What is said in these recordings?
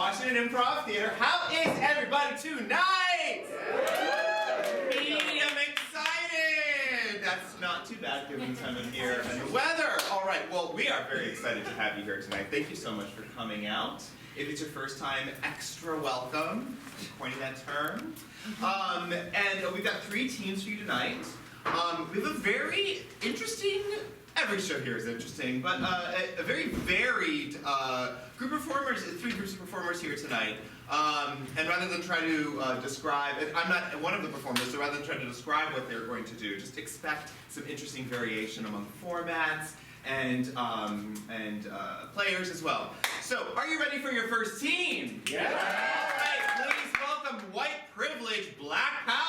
Washington Improv Theater. How is everybody tonight? I'm excited. That's not too bad given the time of year and the weather. All right, well, we are very excited to have you here tonight. Thank you so much for coming out. If it's your first time, extra welcome. I'm coining that term. And we've got 3 teams for you tonight. We have a very interesting, every show here is interesting, but a very varied group of performers, 3 groups of performers here tonight. And rather than try to describe, and I'm not one of the performers, so rather than try to describe what they're going to do, just expect some interesting variation among formats and players as well. So, are you ready for your first team? Yeah! All right, please welcome White Privilege Black Power!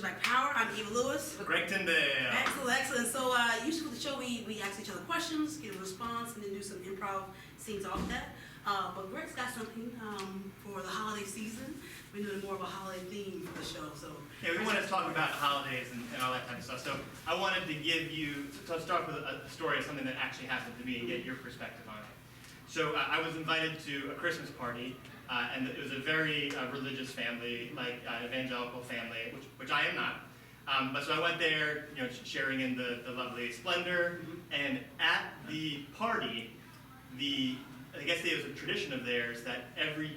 Black Power. I'm Eva Lewis. Greg Tyndale. Excellent, excellent. So usually with the show we ask each other questions, get a response, and then do some improv scenes off that. But Greg's got something for the holiday season. We're doing more of a holiday theme for the show. So yeah, we want to talk about holidays and all that type of stuff. So I wanted to give you, so start with a story of something that actually happened to me and get your perspective on it. So I was invited to a Christmas party. And it was a very religious family, like evangelical family, which I am not. But so I went there, you know, sharing in the lovely splendor. And at the party, I guess it was a tradition of theirs that every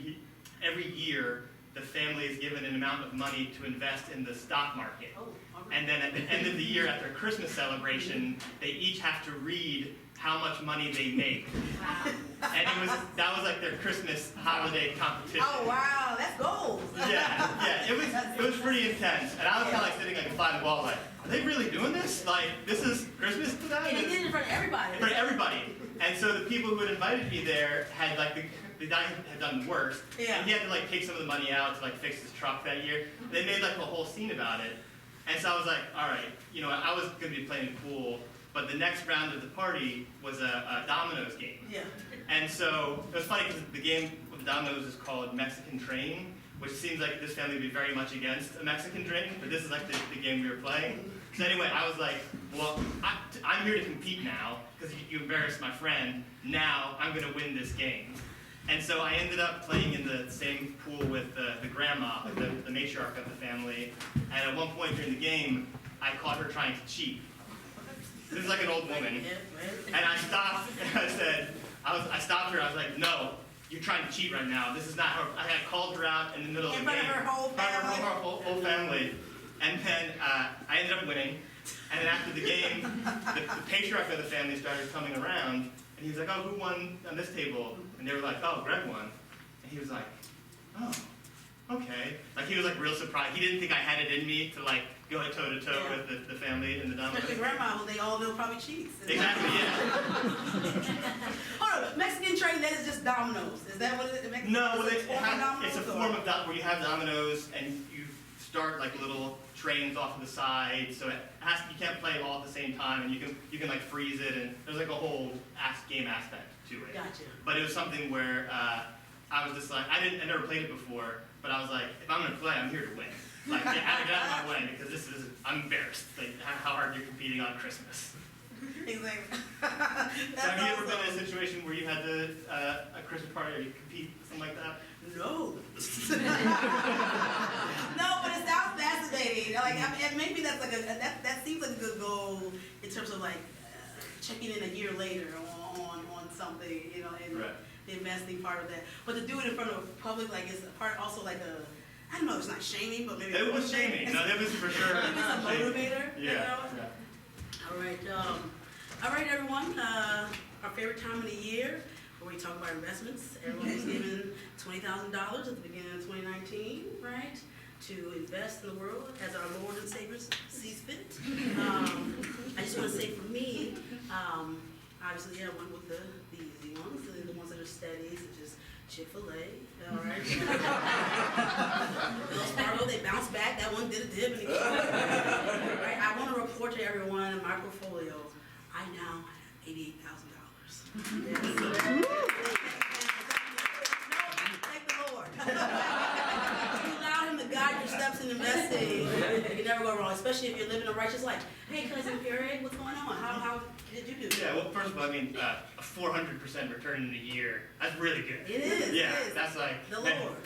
year the family is given an amount of money to invest in the stock market. Oh, and then at the end of the year, at their Christmas celebration, they each have to read how much money they make. wow. And that was like their Christmas holiday competition. Oh wow, that's gold. Yeah, it was pretty intense. And I was kind of like sitting like a fly on the wall, like, are they really doing this? Like, this is Christmas to them? And they did it in front of everybody. In front of everybody. And so the people who had invited me there had like the guy had done the worst. Yeah. And he had to like take some of the money out to like fix his truck that year. They made like a whole scene about it. And so I was like, all right, you know, I was going to be playing pool. But the next round of the party was a dominoes game. Yeah. And so it was funny because the game with dominoes is called Mexican Train, which seems like this family would be very much against a Mexican train, but this is like the game we were playing. So anyway, I was like, well, I'm here to compete now because you embarrassed my friend. Now I'm going to win this game. And so I ended up playing in the same pool with the grandma, like the matriarch of the family. And at one point during the game, I caught her trying to cheat. This is like an old woman. And I stopped and I said, I stopped her, I was like, no, you're trying to cheat right now. This is not her. I had called her out in the middle of the game. In front of her whole family. Her whole family. And then I ended up winning. And then after the game, the patriarch of the family started coming around. And he was like, oh, who won on this table? And they were like, oh, Greg won. And he was like, oh, okay. Like he was like real surprised. He didn't think I had it in me to like go toe to toe with the family in the dominoes. Especially grandma, well, they all know probably cheese. Exactly, yeah. Hold on, Mexican train, that is just dominoes. Is that what it is? No, it's a form of that where you have dominoes and you start like little trains off to the side, so you can't play them all at the same time, and you can like freeze it, and there's like a whole game aspect to it. Gotcha. But it was something where I was just like, I never played it before, but I was like, if I'm gonna play, I'm here to win. Like, get out of my way, because I'm embarrassed, like, how hard you're competing on Christmas. Exactly. So have you ever been in a situation where you had a Christmas party or you compete, something like that? No. No, but it sounds fascinating. Like, I mean, maybe that's like that seems like a good goal in terms of like checking in a year later on something, you know, and right. The investing part of that. But to do it in front of public, like it's a part also like I don't know, it's not shaming, but maybe it was shaming. No, it was for sure. Maybe it's a motivator. Yeah. You know? Yeah. All right, everyone. Our favorite time of the year where we talk about investments. Everyone was given $20,000 at the beginning of 2019, right, to invest in the world as our Lord and Savior sees fit. I just want to say for me, obviously, I went with the easy ones, the ones that are steady, such as Chick-fil-A, all right? Wells Fargo, they bounced back. That one did a dip and it came back. Right? I want to report to everyone in my portfolio, I now have $88,000. Yes. Thank the Lord. never go wrong, especially if you're living a righteous life. Hey, cousin Perry, what's going on? How did you do? Yeah, well, first of all, I mean, a 400% return in a year, that's really good. It is. Yeah, it is. that's like... The man, Lord.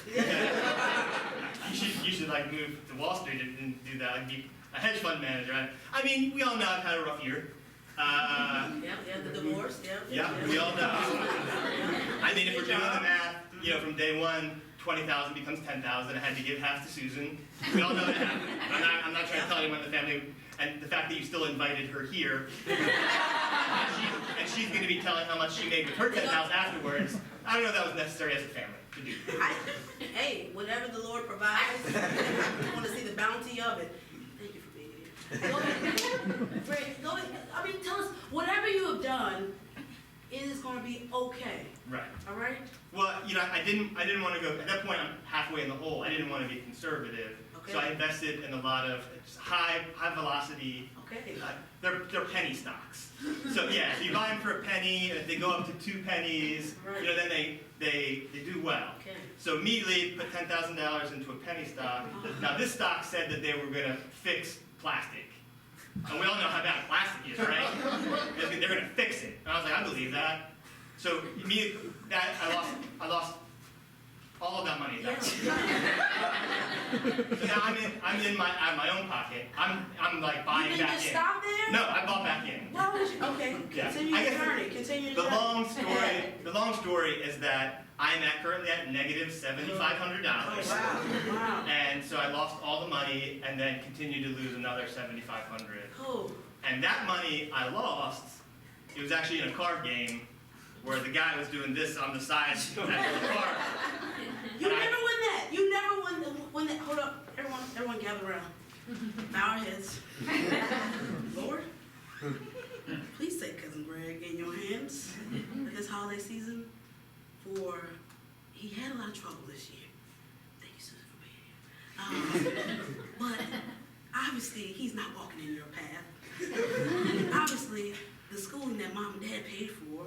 you should like move to Wall Street and do that, like be a hedge fund manager. I mean, we all know I've had a rough year. The divorce, Yeah, we all know. I mean, if we're doing the math, you know, from day one, 20,000 becomes 10,000. I had to give half to Susan. We all know that happened. I'm not trying to tell anyone in the family, and the fact that you still invited her here, and she's going to be telling how much she made with her 10,000 afterwards. I don't know if that was necessary as a family to do. Hey, whatever the Lord provides, I want to see the bounty of it. Thank you for being here. Go ahead. Fred, go ahead. I mean, tell us, whatever you have done, it is going to be okay. Right. All right? Well, you know, I didn't want to go, at that point I'm halfway in the hole. I didn't want to be conservative. Okay. So I invested in a lot of high velocity, Okay. they're penny stocks. So yeah, if you buy them for a penny, and if they go up to 2 pennies, you know, then they do well. Okay. So immediately put $10,000 into a penny stock. Now this stock said that they were going to fix plastic. And we all know how bad plastic is, right? They're going to fix it. And I was like, I believe that. So immediately, I lost all of that money. Yeah. So now I'm in my own pocket. I'm like You buying didn't back just in. stop there? No, I bought back in. Why would you? Okay. Yeah. Continue I your guess journey. Continue The your journey. long story is that I'm currently at negative $7,500. Wow. And so I lost all the money and then continued to lose another $7,500. Oh. And that money I lost, it was actually in a card game where the guy was doing this on the side at the card. You never win that. You never win that. Hold up. Everyone gather around. Bow our heads. Lord, please take Cousin Greg in your hands at this holiday season, for he had a lot of trouble this year. Thank you, Susan, for being here. But obviously, he's not walking in your path. Obviously, the schooling that mom and dad paid for,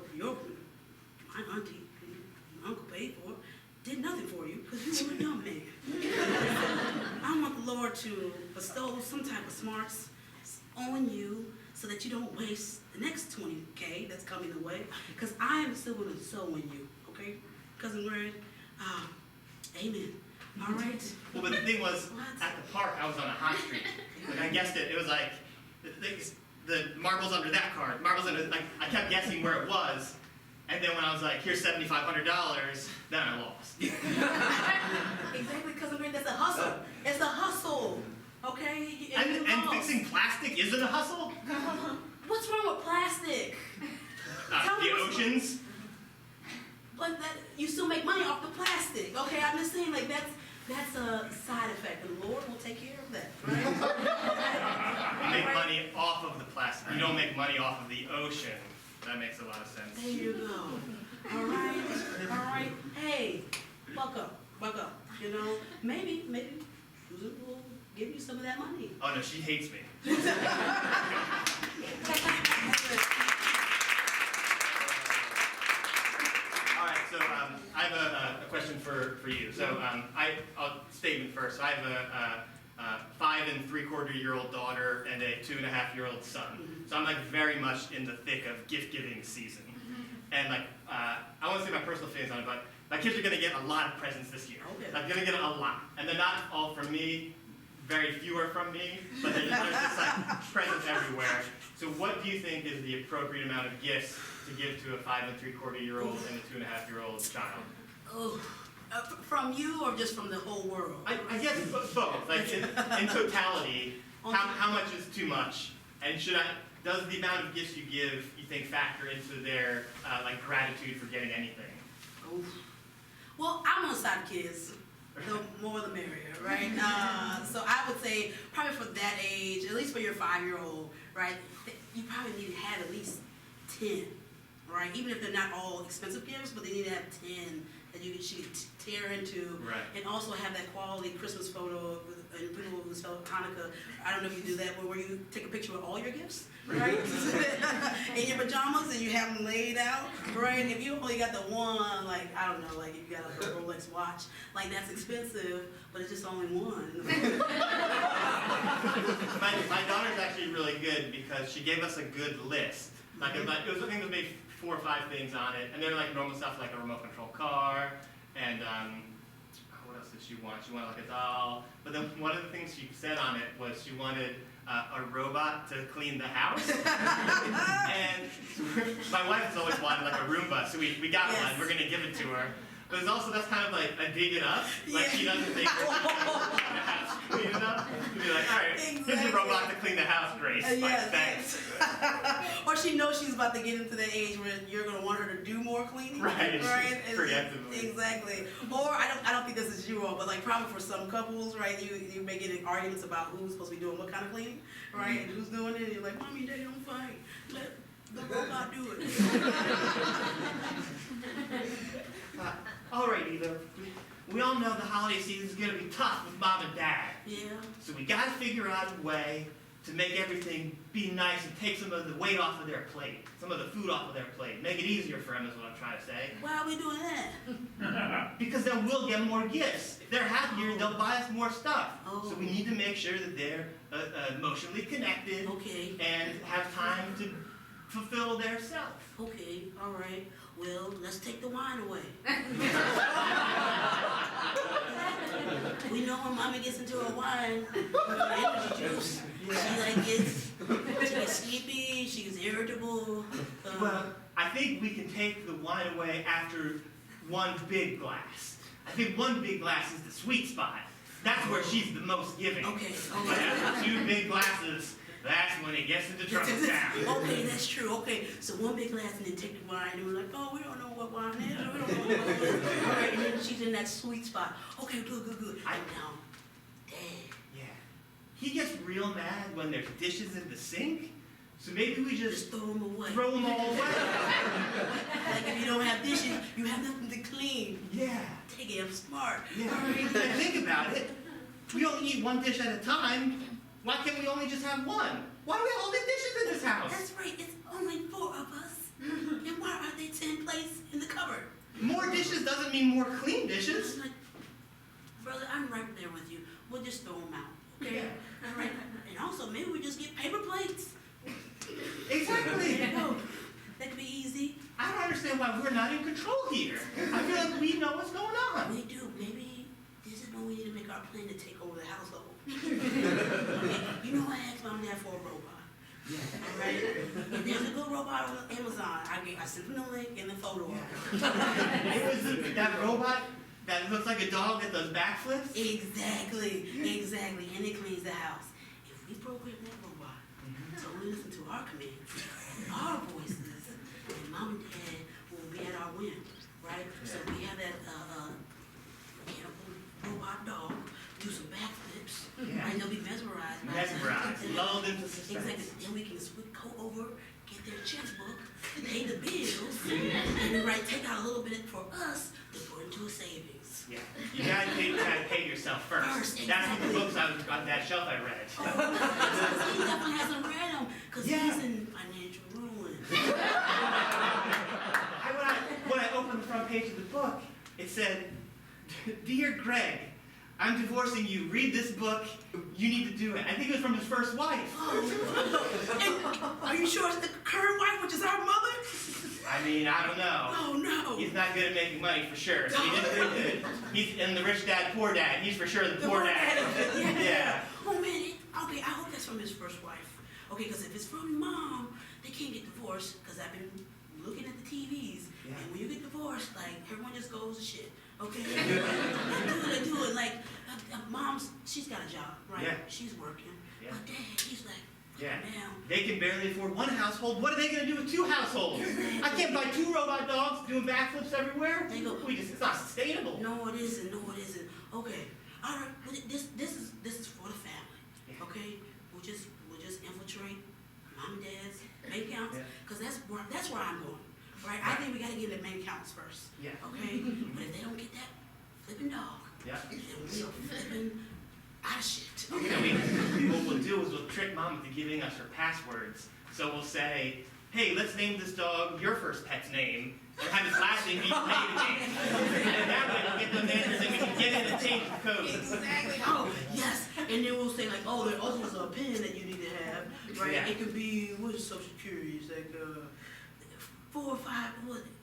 my auntie, my uncle paid for, did nothing for you because you were a young man. I want the Lord to bestow some type of smarts on you so that you don't waste the next $20K that's coming away, because I am still going to sow in you, okay? Cousin Greg, amen. All right? Well, but the thing was, What? at the park, I was on a hot streak. Like, I guessed it. It was like, the marbles under that card, marbles under, like, I kept guessing where it was. And then when I was like, here's $7,500, then I lost. Exactly, Cousin Greg, that's a hustle. It's a hustle, okay? And fixing plastic isn't a hustle? What's wrong with plastic? Tell me The what's- oceans? But that you still make money off the plastic, okay? I'm just saying, like, that's a side effect, and the Lord will take care of that, right? You make money off of the plastic. You don't make money off of the ocean. That makes a lot of sense. There you go. All right. Hey, buck up. You know, maybe Susan will give you some of that money. Oh no, she hates me. All right, so I have a question for you. So I'll statement first. So I have a 5 3/4-year-old daughter and a 2.5-year-old son. So I'm like very much in the thick of gift-giving season. And like, I want to say my personal feelings on it, but my kids are going to get a lot of presents this year. Okay. I'm going to get a lot. And they're not all from me, very few are from me, but there's just like presents everywhere. So what do you think is the appropriate amount of gifts to give to a 5 3/4-year-old and a 2.5-year-old child? Oh, from you or just from the whole world? I guess both. Like in totality, how much is too much? And does the amount of gifts you give, you think, factor into their like gratitude for getting anything? Oof. Well, I'm on the side of kids. The more the merrier, right? So I would say probably for that age, at least for your 5-year-old, right? You probably need to have at least 10, right? Even if they're not all expensive gifts, but they need to have 10 that she could tear into, Right. and also have that quality Christmas photo and people who celebrate Hanukkah. I don't know if you do that, where you take a picture of all your gifts, right? In your pajamas, and you have them laid out, right? If you only got the one, like, I don't know, like if you got like a Rolex watch, like that's expensive, but it's just only one. My daughter's actually really good because she gave us a good list. Like, it was, I think there was maybe 4 or 5 things on it, and they're like normal stuff like a remote control car, and what else did she want? She wanted like a doll. But then one of the things she said on it was she wanted a robot to clean the house. And my wife has always wanted like a Roomba, so we got Yes. one. We're gonna give it to her. But it's also, that's kind of like a dig at us. Like, she doesn't think that she can clean the house clean enough. She'd be like, all right, here's Exactly. your robot to clean the house, Grace. Like, Yeah, thanks. Or she knows she's about to get into that age where you're gonna want her to do more cleaning. Right, Right. preemptively. Exactly. Or I don't think this is you all, but like probably for some couples, right? You may get in arguments about who's supposed to be doing what kind of cleaning, right? And who's doing it? And you're like, Mommy and Daddy don't fight. Let the robot do it. All right, Eva. We all know the holiday season is gonna be tough with Mom and Dad. Yeah. So we gotta figure out a way to make everything be nice and take some of the weight off of their plate, some of the food off of their plate, make it easier for them is what I'm trying to say. Why are we doing that? Because then we'll get more gifts. If they're happier, they'll buy us more stuff. Oh. So we need to make sure that they're emotionally connected Okay. and have time to fulfill their self. Okay. All right. Well, let's take the wine away. We know when Mommy gets into a wine, energy juice, she gets sleepy, she gets irritable. Well, I think we can take the wine away after one big glass. I think one big glass is the sweet spot. That's where she's the most giving. Okay. But after 2 big glasses, that's when it gets into trouble town. Okay, that's true. Okay, so one big glass and then take the wine and we're like, oh, we don't know what wine is. We don't know what wine is. All right, and then she's in that sweet spot. Okay, good. Now, Dad. Yeah. He gets real mad when there's dishes in the sink, so maybe we Just just throw them away. throw them all away. Like if you don't have dishes, you have nothing to clean. Yeah. Take it, I'm smart. Yeah. And think about it. We only eat one dish at a time. Why can't we only just have one? Why do we have all these dishes in this house? That's right, it's only 4 of us. And why are they 10 places in the cupboard? More dishes doesn't mean more clean dishes. I'm like, brother, I'm right there with you. We'll just throw them out, okay? Yeah. All right. And also, maybe we just get paper plates. Exactly. No, that could be easy. I don't understand why we're not in control here. I feel like we know what's going on. We do. Maybe this is when we need to make our plan to take over the household. Okay, you know I asked Mom and Dad for a robot. All right? And there's a good robot on Amazon. I sent them the link and the photo of it. It was that robot that looks like a dog that does backflips. Exactly. And it cleans the house. If we program that robot to only listen to our commands, our voices, and Mom and Dad will be at our whim, right? So we have that robot dog do some backflips, Yeah. right? They'll be mesmerized. Mesmerized, lulled into Exactly. suspense. Then we can go over, get their checkbook, pay the bills, and then take out a little bit for us to put into a savings. Yeah, you gotta pay yourself first. First, That's what the exactly. books on that shelf I read. Oh, he definitely hasn't read them because Yeah. he's in financial ruin. When I opened the front page of the book, it said, "Dear Greg, I'm divorcing you. Read this book. You need to do it." I think it was from his first wife. And are you sure it's the current wife, which is our mother? I mean, I don't know. Oh no. He's not good at making money for sure, so he didn't do good. He's in the rich dad, poor dad. He's for sure the poor dad. Yeah. Oh man. Okay, I hope that's from his first wife. Okay, because if it's from mom, they can't get divorced because I've been looking at the TVs. Yeah. And when you get divorced, like everyone just goes to shit. Okay. They do it. Like mom's, she's got a job, right? Yeah. She's working. Yeah. But dad, he's like, Yeah. man. They can barely afford one household. What are they going to do with 2 households? I can't buy 2 robot dogs doing backflips everywhere. They go- It's not sustainable. No, it isn't. Okay. All right. But this is for the family. Yeah. Okay. We'll just infiltrate mom and dad's bank accounts because that's where I'm going. Right. I think we got to get the bank accounts first. Yeah. Okay. But if they don't real flipping out of shit. Okay, what we'll do is we'll trick mom into giving us her passwords. So we'll say, hey, let's name this dog your first pet's name, and have his last name be your maiden name. And that way we'll get those answers and we can get in and change the code. Exactly. Oh, yes. And then we'll say like, oh, there also is a pen that you need to have, right? Yeah. It could be, what is Social Security? It's like 4 or 5,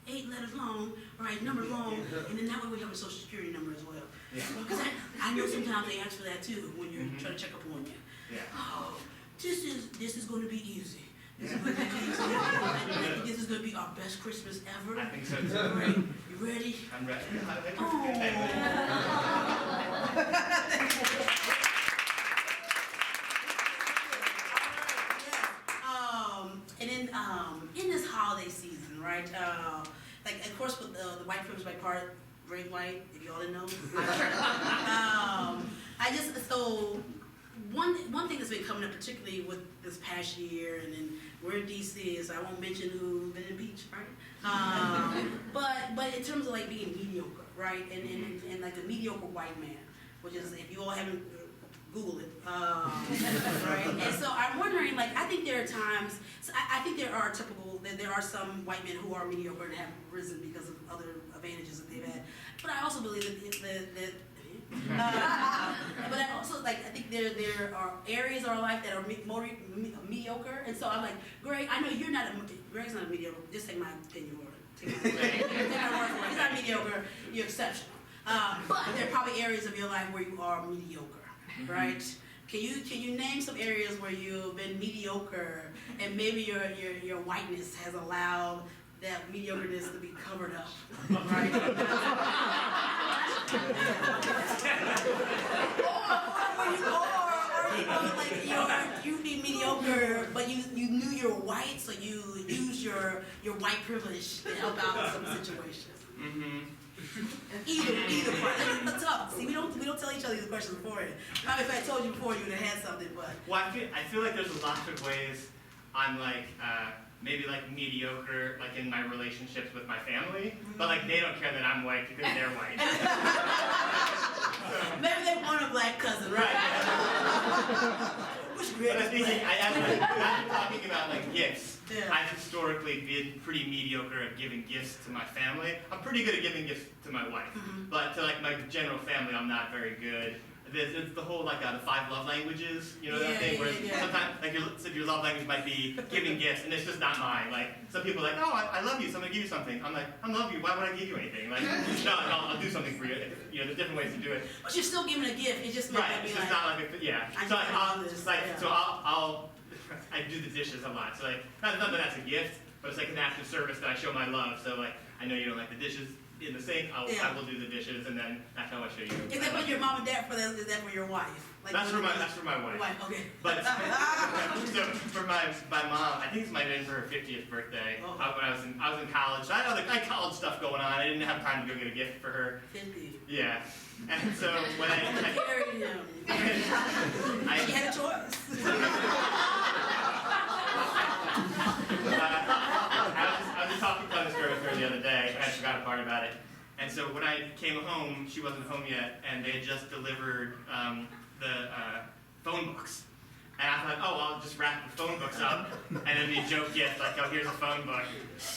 8 letters long, right? Numbers long, and then that way we have a Social Security number as well. Yeah. Because I know sometimes they ask for that too when you're trying to check up on you. Yeah. Oh, this is going to be easy. This is going to be easy. I think this is going to be our best Christmas ever. I think so too. Right? You ready? I'm ready. And then in this holiday season, right? Like of course with the white privilege by part, Great White, if y'all didn't know. So one thing that's been coming up, particularly with this past year, and then we're in DC, so I won't mention who's been in beach, right? But in terms of like being mediocre, right? And like a mediocre white man, which is, if you all haven't Google it, right? And so I'm wondering, like, I think there are times, so I think there are some white men who are mediocre and have risen because of other advantages that they've had. But I also believe that but I also I think there are areas of our life that are more mediocre, and so I'm like, Greg, I know you're not Greg's not a mediocre. Just take my opinion for it. Take my word for it. He's not mediocre. You're exceptional. But there are probably areas of your life where you are mediocre, right? Can you name some areas where you've been mediocre and maybe your whiteness has allowed that mediocreness to be covered up, right? or you be mediocre, but you knew you're white, so you use your white privilege to help out some situations. Either part. That's tough. See, we don't tell each other these questions beforehand. Probably if I told you before, you would have had something, but. Well, I feel like there's a lot of ways I'm like, maybe like mediocre, like in my relationships with my family, but like they don't care that I'm white because they're white. Maybe they want a black cousin, right? Which But I think, great. I'm talking about like gifts. Yeah. I've historically been pretty mediocre at giving gifts to my family. I'm pretty good at giving gifts to my wife, but to like my general family, I'm not very good. It's the whole like the 5 love languages, you know that thing where sometimes like your love language might be giving gifts, and it's just not mine. Like some people are like, oh, I love you, so I'm gonna give you something. I'm like, I love you. Why would I give you anything? Like, no, I'll do something for you. You know, there's different ways to do it. But you're still giving a gift. It just may Right. not be It's like. just not like I So just I'll do this, just like yeah. so I'll I do the dishes a lot. So like not that that's a gift, but it's like an act of service that I show my love. So like I know you don't like the dishes in the sink. I will do the dishes, and then that's how I show you. Is that for your mom and dad? Is that for your wife? Like, That's for my wife. Okay. But so for my mom, I think this might have been for her 50th birthday. Oh. When I was in college. So I had college stuff going on. I didn't have time to go get a gift for her. 50. Yeah. And so when I Married him. She had a choice. I was just talking about this girl with her the other day, and I forgot a part about it. And so when I came home, she wasn't home yet, and they had just delivered the phone books. And I thought, oh, I'll just wrap the phone books up, and it'd be a joke gift, like, oh, here's a phone book.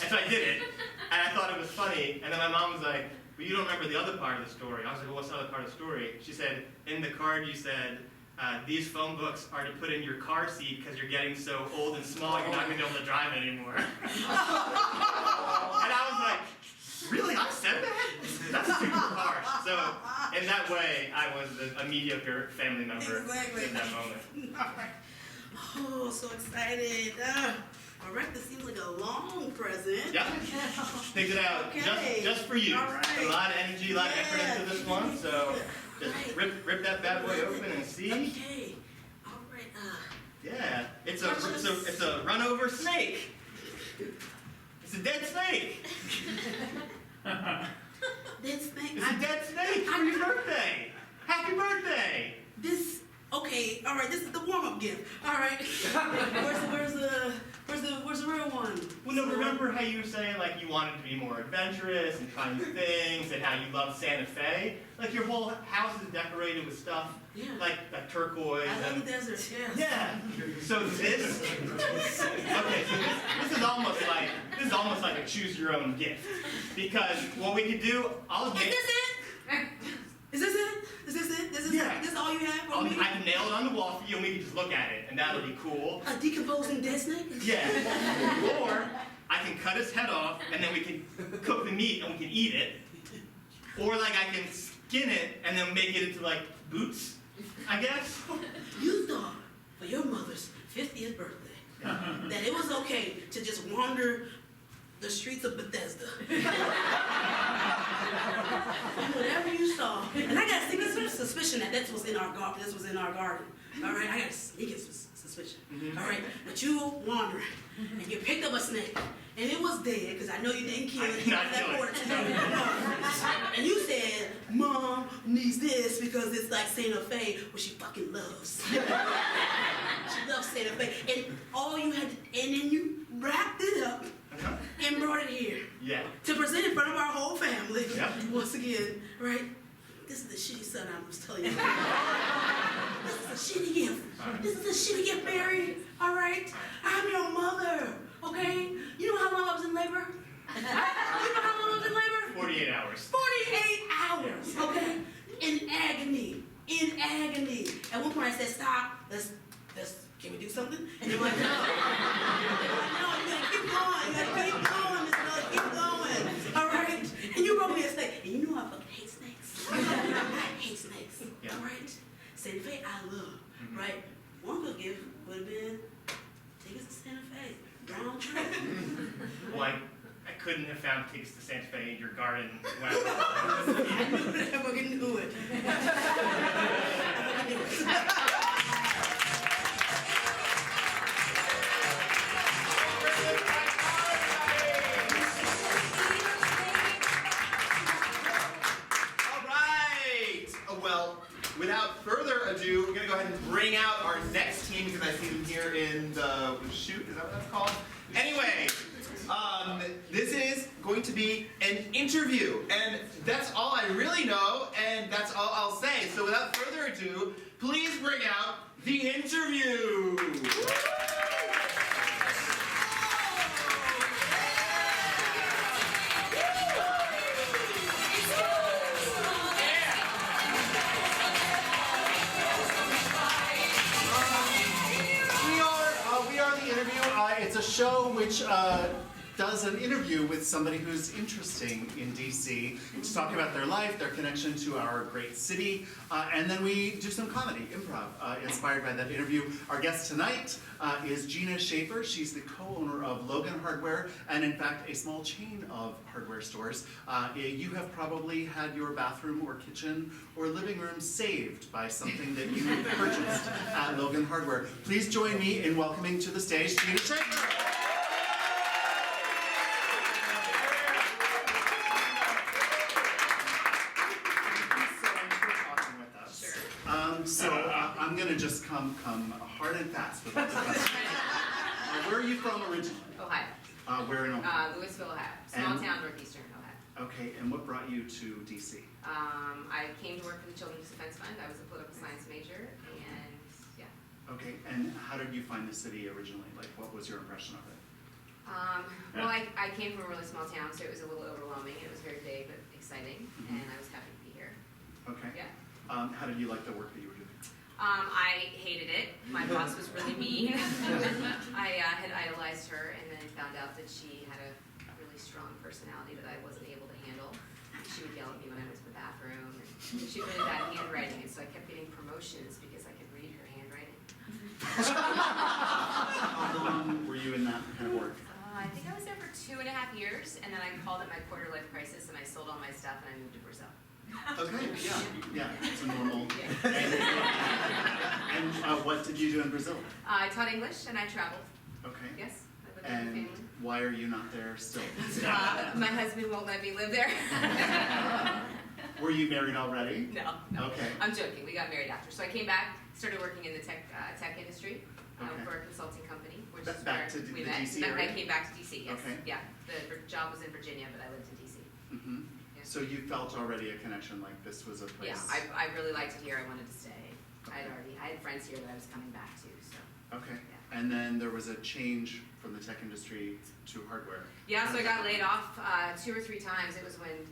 And so I did it, and I thought it was funny. And then my mom was like, but you don't remember the other part of the story. I was like, well, what's the other part of the story? She said, in the card you said, these phone books are to put in your car seat because you're getting so old and small you're not going to be able to drive anymore. And I was like, really? I said that? That's super harsh. So in that way, I was a mediocre family member Exactly. in that moment. All right. Oh, so excited. All right, this seems like a long present. Yep. Picked it out Okay. just for you. All right. A lot of energy, a lot of effort into this one. So just Right. rip that bad boy open and see. Okay. All right. Yeah, it's a run over snake. It's a dead snake. This thing. It's a dead snake for your birthday. Happy birthday. Okay. All right. This is the warm-up gift. All right. Where's the real one? Well, no, remember how you were saying, like, you wanted to be more adventurous and try new things, and how you love Santa Fe? Like, your whole house is decorated with stuff, Yeah. like turquoise I love and... the desert, yes. Yeah. So this... Okay, so this is almost like a choose-your-own gift. Because what we could do, I'll Is make... this it? Is this it? Is this it? Yeah. This is all you have for I me? can nail it on the wall for you, and we can just look at it, and that'll be cool. A decomposing dead snake? Yeah. Or I can cut his head off, and then we can cook the meat, and we can eat it. Or like I can skin it, and then make it into like boots, I guess. You thought for your mother's 50th birthday that it was okay to just wander the streets of Bethesda. And whatever you saw, and I got a sneaking suspicion that this was in our garden. All right, I got a sneaking suspicion. All right, but you wandering, and you picked up a snake, and it was dead because I know you didn't kill it. I did You not got that kill it. order to do. And you said, "Mom needs this because it's like Santa Fe, what she fucking loves." She loves Santa Fe, and all you had to, and then you wrapped it up and brought it here Yeah. to present in front of our whole family. Yep. Once again, right? This is the shitty son I was telling you about. This is a shitty gift. This is a shitty gift, Mary. All right? I'm your mother, okay? You know how long I was in labor? You know how long I was in labor? 48 hours. 48 hours, okay? In agony. In agony. At one point I said, stop. Can we do something? And they're like, no. They're like, no, you gotta keep going. You gotta keep going, Miss Miller, keep going. All right? And you wrote me a snake. And you know I fucking hate snakes. I hate snakes. Yeah. All right? Santa Fe, I love. Right? One good gift would have been tickets to Santa Fe. Round trip. Well, I couldn't have found tickets to Santa Fe in your garden. Wow. I knew it. I fucking knew it. I fucking knew it. Well, without further ado, we're going to go ahead and bring out our next team because I see them here in the shoot. Is that what that's called? Anyway, this is going to be an interview, and that's all I really know, and that's all I'll say. So without further ado, please bring out the interview. We are the interview. It's a show which does an interview with somebody who's interesting in DC to talk about their life, their connection to our great city, and then we do some comedy, improv, inspired by that interview. Our guest tonight is Gina Schaefer. She's the co-owner of Logan Hardware, and in fact, a small chain of hardware stores. You have probably had your bathroom or kitchen or living room saved by something that you purchased at Logan Hardware. Please join me in welcoming to the stage Gina Schaefer. I'm gonna just come hard and fast with this question. Where are you from originally? Ohio. Where in Ohio? Louisville, Ohio. Small And- town, northeastern Ohio. Okay, and what brought you to DC? I came to work for the Children's Defense Fund. I was a political science major, and yeah. Okay, and how did you find the city originally? Like, what was your impression of it? Well, I came from a really small town, so it was a little overwhelming. It was very big, but exciting, and I was happy to be here. Okay. Yeah. How did you like the work that you were doing? I hated it. My boss was really mean. I had idolized her and then found out that she had a really strong personality that I wasn't able to handle. She would yell at me when I was in the bathroom. And she had really bad handwriting, and so I kept getting promotions because I could read her handwriting. How long were you in that kind of work? I think I was there for 2.5 years, and then I called it my quarter life crisis, and I sold all my stuff and I moved to Brazil. Okay, yeah, it's a normal. Yeah. And what did you do in Brazil? I taught English and I traveled. Okay. Yes, I lived with my And family. why are you not there still? My husband won't let me live there. Were you married already? No. Okay. I'm joking. We got married after. So I came back, started working in the tech industry, Okay. for a consulting company, which Back is to where we the met. DC Then I area? came back to DC, yes. Okay. Yeah, the job was in Virginia, but I lived in DC. Mhm. Yeah. So you felt already a connection, like this was a place? Yeah, I really liked it here, I wanted to stay. Okay. I had friends here that I was coming back to, so. Okay, Yeah. and then there was a change from the tech industry to hardware. Yeah, so I got laid off 2 or 3 times. It was when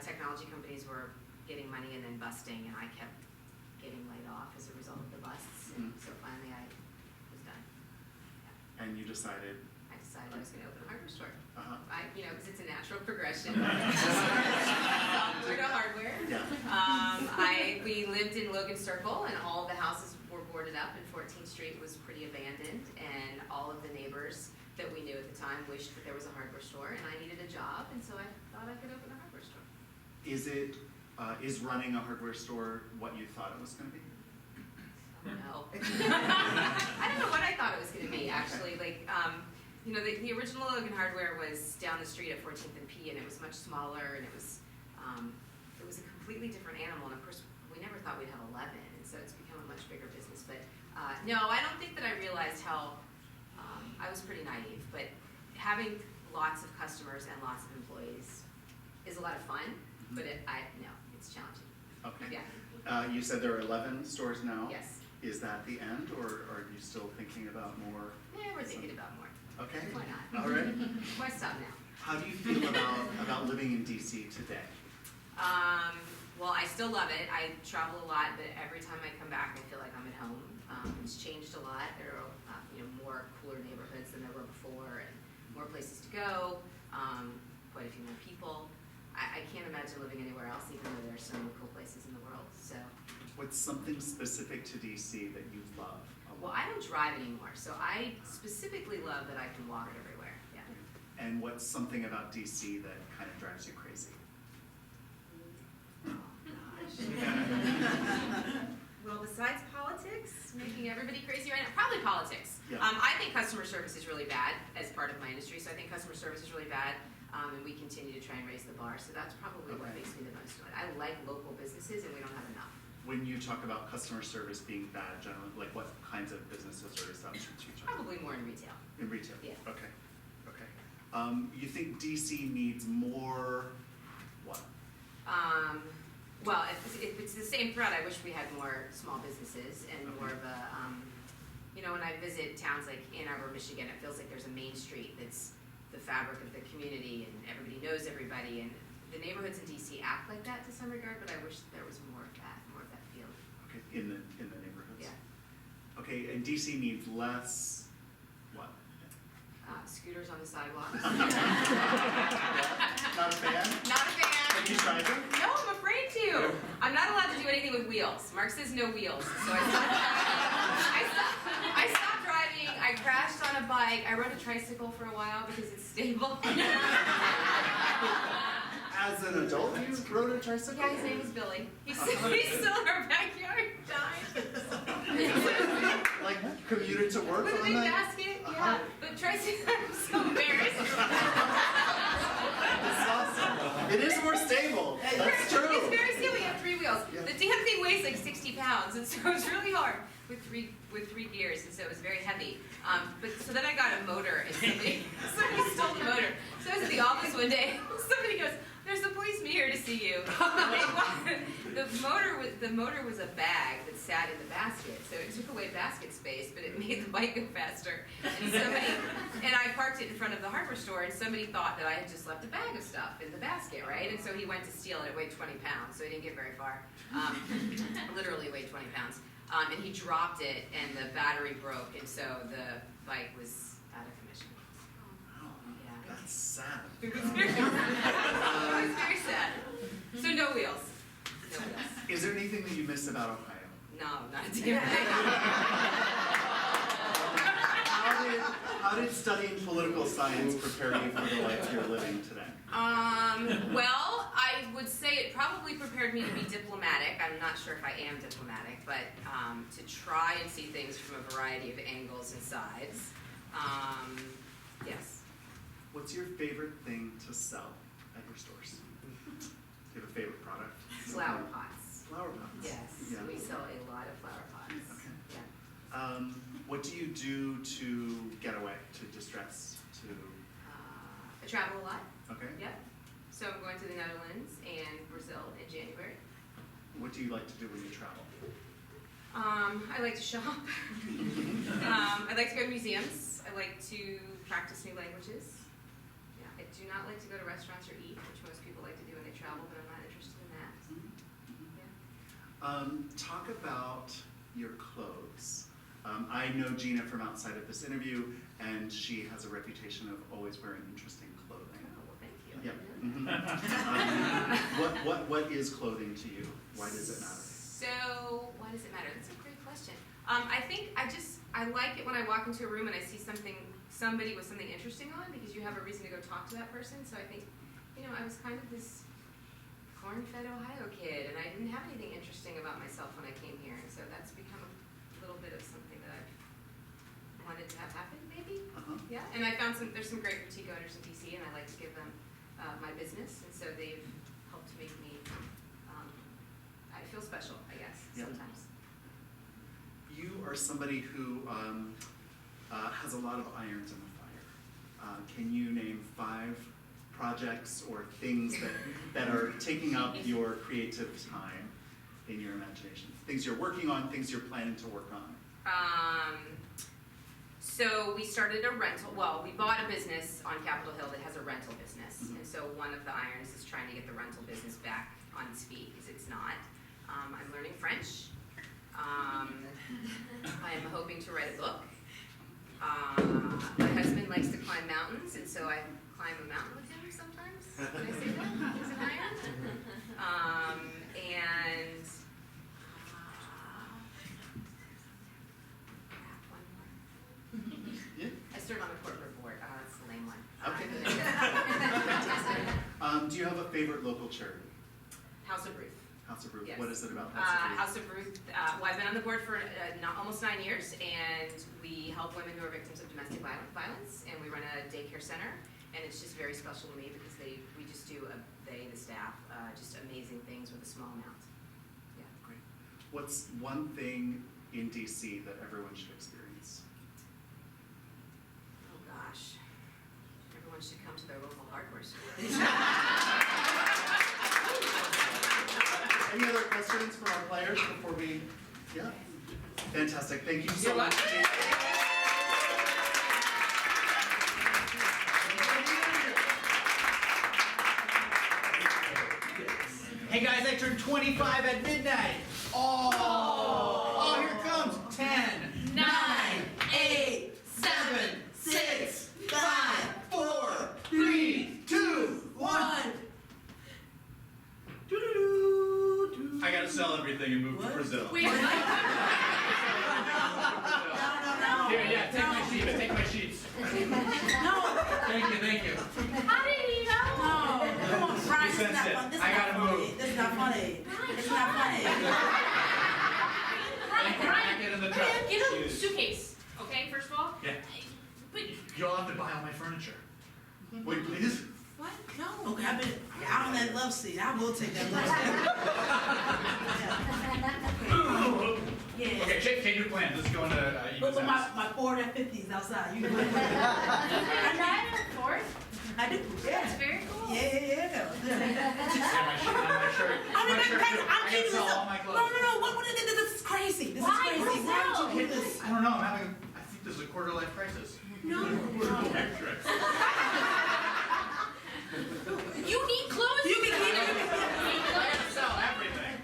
technology companies were getting money and then busting, and I kept getting laid off as a result of the busts. And so finally I was done. And you decided, I decided I was going to open a hardware store. uh-huh, Because it's a natural progression. Software to hardware. yeah, We lived in Logan Circle, and all the houses were boarded up, and 14th Street was pretty abandoned, and all of the neighbors that we knew at the time wished that there was a hardware store, and I needed a job, and so I thought I could open a hardware store. is running a hardware store what you thought it was gonna be? No. I don't know what I thought it was going to be, actually. The original Logan Hardware was down the street at 14th and P, and it was much smaller, and it was a completely different animal. And of course, we never thought we'd have 11, and so it's become a much bigger business. But no, I don't think that I realized how I was pretty naive. But having lots of customers and lots of employees is a lot of fun. But it's challenging. Okay. Yeah. You said there are 11 stores now? Yes. Is that the end, or are you still thinking about more? Yeah, we're thinking about more. Okay. Why not? All right. Why stop now? How do you feel about living in DC today? Well, I still love it. I travel a lot, but every time I come back, I feel like I'm at home. It's changed a lot. There are, more cooler neighborhoods than there were before, and more places to go. Quite a few more people. I can't imagine living anywhere else, even though there are so many cool places in the world. So, What's something specific to DC that you love a well, lot? I don't drive anymore, so I specifically love that I can walk everywhere. Yeah. And what's something about DC that kind of drives you crazy? Well, besides politics, making everybody crazy right now, probably politics. Yeah. I think customer service is really bad as part of my industry, so I think customer service is really bad, and we continue to try and raise the bar, so that's probably what Okay. makes me the most annoyed. I like local businesses, and we don't have enough. When you talk about customer service being bad, generally, like what kinds of businesses or establishments you talk about? Probably more in retail. In retail? Yeah. Okay, okay. You think DC needs more, what? Well, if it's the same thread, I wish we had more small businesses and more of a, when I visit towns like Ann Arbor, Michigan, it feels like there's a main street that's the fabric of the community, and everybody knows everybody, and the neighborhoods in DC act like that to some regard, but I wish there was more of that feel. Okay, in the neighborhoods? Yeah. Okay, and DC needs less, what? Scooters on the sidewalks. Not a fan? Not a fan. Have you tried them? No, I'm afraid to. I'm not allowed to do anything with wheels. Mark says no wheels, so I stopped driving. I crashed on a bike. I rode a tricycle for a while because it's stable. As an adult, you rode a tricycle? Yeah, his name is Billy. He's still in our backyard, dying. Like commuted to work With a on big that? basket, yeah. But tricycle, I'm so embarrassed. That's awesome. It is more stable. That's It's true. very silly. We have 3 wheels. Yeah. The damn thing weighs like 60 pounds, and so it's really hard with three gears, and so it was very heavy. So then I got a motor, and somebody stole the motor. So I was at the office one day. Somebody goes, "There's a policeman here to see you." The motor was a bag that sat in the basket, so it took away basket space, but it made the bike go faster. And I parked it in front of the hardware store, and somebody thought that I had just left a bag of stuff in the basket, right? And so he went to steal it. It weighed 20 pounds, so he didn't get very far. Literally weighed 20 pounds. And he dropped it, and the battery broke, and so the bike was out of commission. Wow, Yeah. that's sad. It was very sad. So no wheels. No wheels. Is there anything that you miss about Ohio? No, not a damn thing. How did studying political science prepare you for the life you're living today? Well, I would say it probably prepared me to be diplomatic. I'm not sure if I am diplomatic, but to try and see things from a variety of angles and sides. Yes. What's your favorite thing to sell at your stores? Do you have a favorite product? Flower pots. Flower pots. Yes. Yeah. We sell a lot of flower pots. Okay. Yeah. What do you do to get away, to distress, to, I travel a lot. okay? Yep. So I'm going to the Netherlands and Brazil in January. What do you like to do when you travel? I like to shop. I like to go to museums. I like to practice new languages. Yeah, I do not like to go to restaurants or eat, which most people like to do when they travel, but I'm not interested in that. Yeah. Talk about your clothes. I know Gina from outside of this interview, and she has a reputation of always wearing interesting clothing. Oh, well, thank you. Yeah. What is clothing to you? Why does it matter? So, why does it matter? That's a great question. I think I like it when I walk into a room and I see somebody with something interesting on, because you have a reason to go talk to that person. So I think, I was kind of this corn-fed Ohio kid, and I didn't have anything interesting about myself when I came here. And so that's become a little bit of something that I've wanted to have happen, maybe. Yeah, and I found there's some great boutique owners in DC, and I like to give them my business, and so they've helped make me, I feel special, I guess, Yeah. sometimes. You are somebody who has a lot of irons in the fire. Can you name 5 projects or things that are taking up your creative time in your imagination? Things you're working on, things you're planning to work on. So we started we bought a business on Capitol Hill that has a rental business. And so one of the irons is trying to get the rental business back on its feet, because it's not. I'm learning French. I am hoping to write a book. My husband likes to climb mountains, and so I climb a mountain with him sometimes. Can I say that? He's an iron. One more. Yeah. I serve on the corporate board. That's the lame one. Okay. Do you have a favorite local charity? House of Ruth. House of Ruth. Yes. What is it about House of Ruth? House of Ruth. I've been on the board for almost 9 years, and we help women who are victims of domestic violence, and we run a daycare center, and it's just very special to me because we just do, the staff, just amazing things with a small amount. Yeah. Great. What's one thing in DC that everyone should experience? Oh gosh. Everyone should come to their local hardware store. Any other questions for our players before we, yeah? Fantastic, thank you so much. Hey guys, I turned 25 at midnight. Oh, here it comes. 10, 9, 8, 7, 6, 5, 4, 3, 2, 1. I gotta sell everything and move to Brazil. Wait, Here, yeah, take my sheets. No, Thank you. how did he know? no, come on, Brian, this is sensed not it. fun, this is I not gotta funny, move. this is not funny, it's not funny. Back in the truck. Get a suitcase, okay, first of all? Yeah. But, You'll have to buy all my furniture. Wait, please? what? No. Okay, I'm on that love seat, I will take that love seat. Yeah. Okay, change your plans. Let's go into But Eva's with house. my Ford F-50s outside, you know. You drive a Ford? I do, yeah. That's very cool. Yeah. And my shirt. I mean, My shirt. I'm I gotta keeping sell this all up. my No, clothes. this is crazy, this is Why? crazy. What? Why would you do this? I don't know. I think there's a quarter life crisis. No. Extra. You need clothes? You can keep it. I gotta sell everything.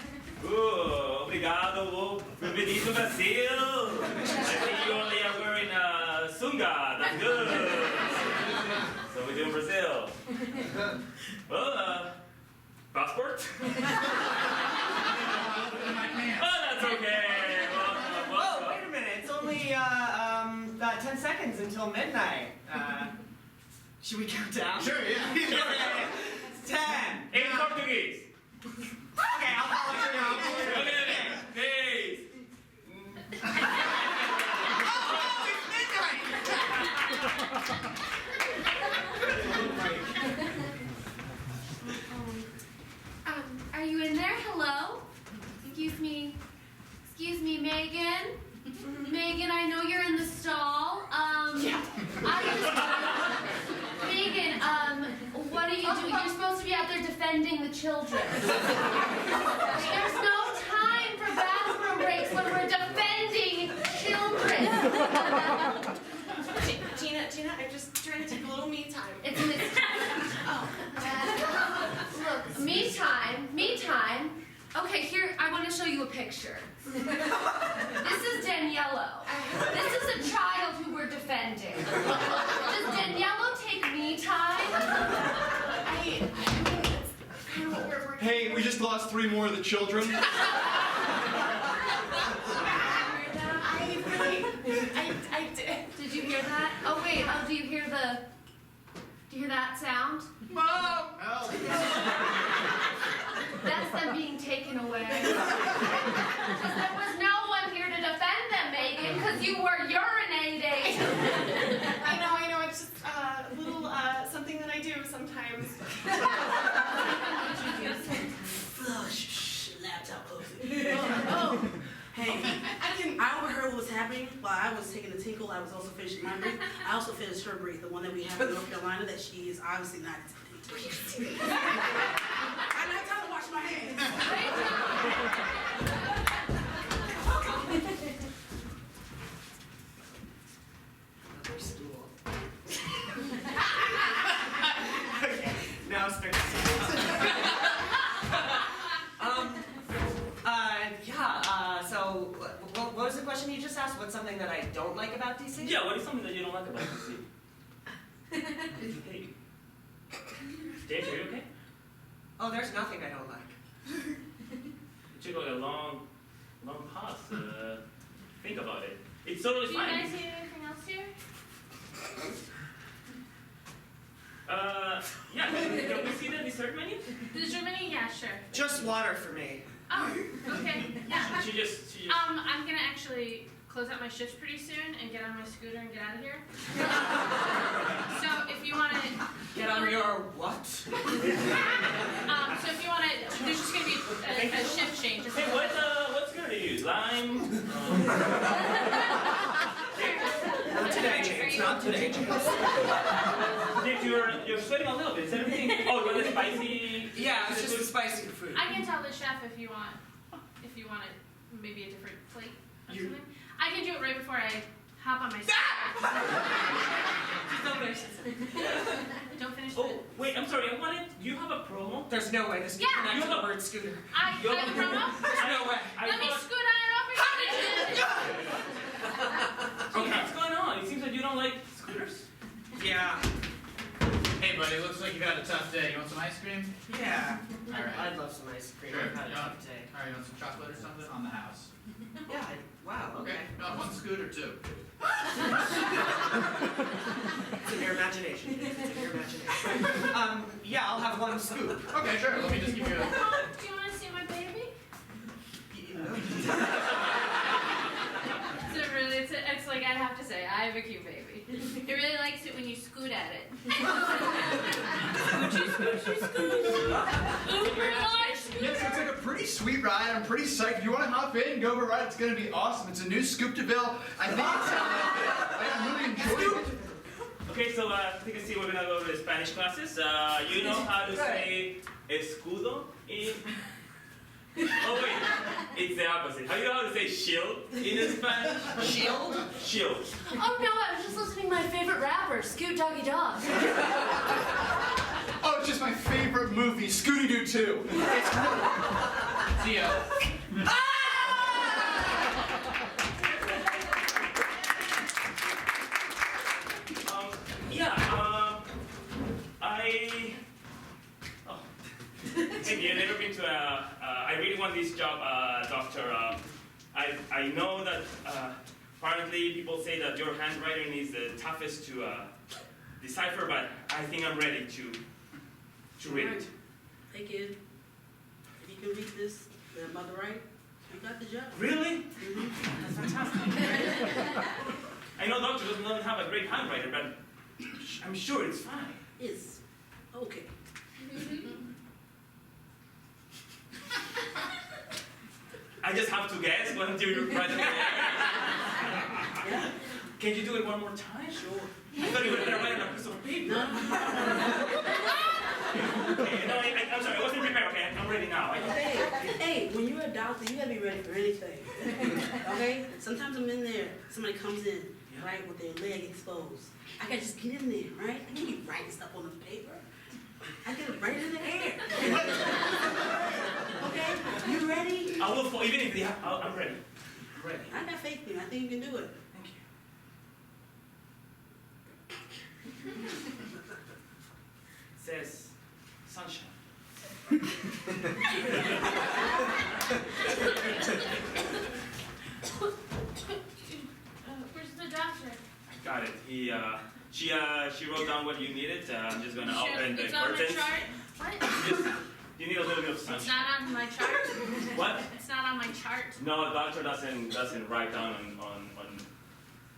Obrigado, bem-vindo Brasil. I think you only are wearing a sunga, that's good. So we do in Brazil. Well, passport? In my pants. Oh, that's okay. Whoa, wait a minute. It's only 10 seconds until midnight. Should we count down? Sure, yeah. It's 10. In Portuguese. Okay, I'll follow you now. Okay, peace. Are you in there? Hello? Excuse me, Megan? Megan, I know you're in the stall. Megan, what are you doing? You're supposed to be out there defending the children. There's no time for bathroom breaks when we're defending children. Gina, I'm just trying to take a little me time. It's look, me time. Okay, here, I want to show you a picture. This is Daniello. This is a child who we're defending. Does Daniello take me time? I mean, it's kind of what we're Hey, we just lost 3 more of the children. I did. Did you hear that? Oh wait, do you hear that sound? Mom! Help! That's them being taken away. Because there was no one here to defend them, Megan, because you were urinating. I know, it's just a little, something that I do sometimes. Shh, laptop closing. Oh, hey, I overheard what was happening while I was taking a tinkle. I was also finishing my brief. I also finished her brief, the one that we have in North Carolina that she is obviously not attending to. I don't have time to wash my hands. Another stool. Okay, now start to see. So what was the question you just asked? What's something that I don't like about DC? Yeah, what is something that you don't like about DC? Hey. James, are you okay? Oh, there's nothing I don't like. You took like a long pause. Think about it. It's totally Do you fine. guys need anything else here? Yeah, can we see the dessert menu? The Germany? Yeah, sure. Just water for me. Oh, okay. Yeah. She just. I'm gonna actually close out my shifts pretty soon and get on my scooter and get out of here. So if you wanna Get on your what? so if you wanna, there's just gonna be a shift change. Hey, what's good to use? Lime? Not today, James. Not today, James. James, you're sweating a little bit. Is everything? Oh, you want the spicy? Yeah, it's just the spicy food. I can tell the chef if you want maybe a different plate or something. I can do it right before I hop on my scooter. Don't finish this. Don't finish Oh, it. wait. I'm sorry. You have a promo? There's no way this can Yeah. connect to the word scooter. I have a promo. There's no way. Let me scoot on it over. Okay, what's going on? It seems like you don't like scooters. Yeah. Hey, buddy, looks like you've had a tough day. You want some ice cream? Yeah. Alright. I'd love some ice cream. Sure. I've had a Yeah. tough day. Alright, you want some chocolate or something? On the house. Yeah. Wow. Okay. No, one scooter too. It's in your imagination. It's in your imagination. Yeah, I'll have one scoop. Okay, sure. Let me just give you a. Mom, do you want to see my baby? It's like I have to say, I have a cute baby. It really likes it when you scoot at it. Scoochy, uber large scooter. Yes, it's like a pretty sweet ride. I'm pretty psyched. If you want to hop in and go over a ride, it's going to be awesome. It's a new Scoop-to-Ville. I think I'm really enjoying it. Okay, so you can see we're gonna go to the Spanish classes. You know how to say escudo in. Oh wait, it's the opposite. How do you know how to say shield in Spanish? Shield? Shield. Oh no, I was just listening to my favorite rapper, Scoot Doggy Dog. Oh, it's just my favorite movie, Scooty-Doo 2. It's great. See ya. Maybe I've never been to I really want this job, doctor. I know that apparently people say that your handwriting is the toughest to decipher, but I think I'm ready to read it. Hey kid, if you can read this, and I'm about to write, you got the job. Really? That's fantastic. I know doctors don't have a great handwriter, but I'm sure it's fine. It's okay. I just have to guess when you write it. Yeah. Can you do it one more time? Sure. I thought you were gonna write on a piece of paper. No. Okay, no, I'm sorry, I wasn't prepared. Okay, I'm ready now. Hey, when you're a doctor, you gotta be ready for anything. Okay? Sometimes I'm in there, somebody comes in, right, with their leg exposed. I gotta just get in there, right? I can't be writing stuff on the paper. I get it right in the air. Okay? You ready? I will fall, even if they have, I'm ready. I'm ready. I got faith in you. I think you can do it. Thank you. It says sunshine. Where's the doctor? I got it. She wrote down what you needed. I'm just gonna open the It's on my curtains. chart. What? Just, you need a little bit of It's sunshine. not on my chart. What? It's not on my chart. No, doctor doesn't write down on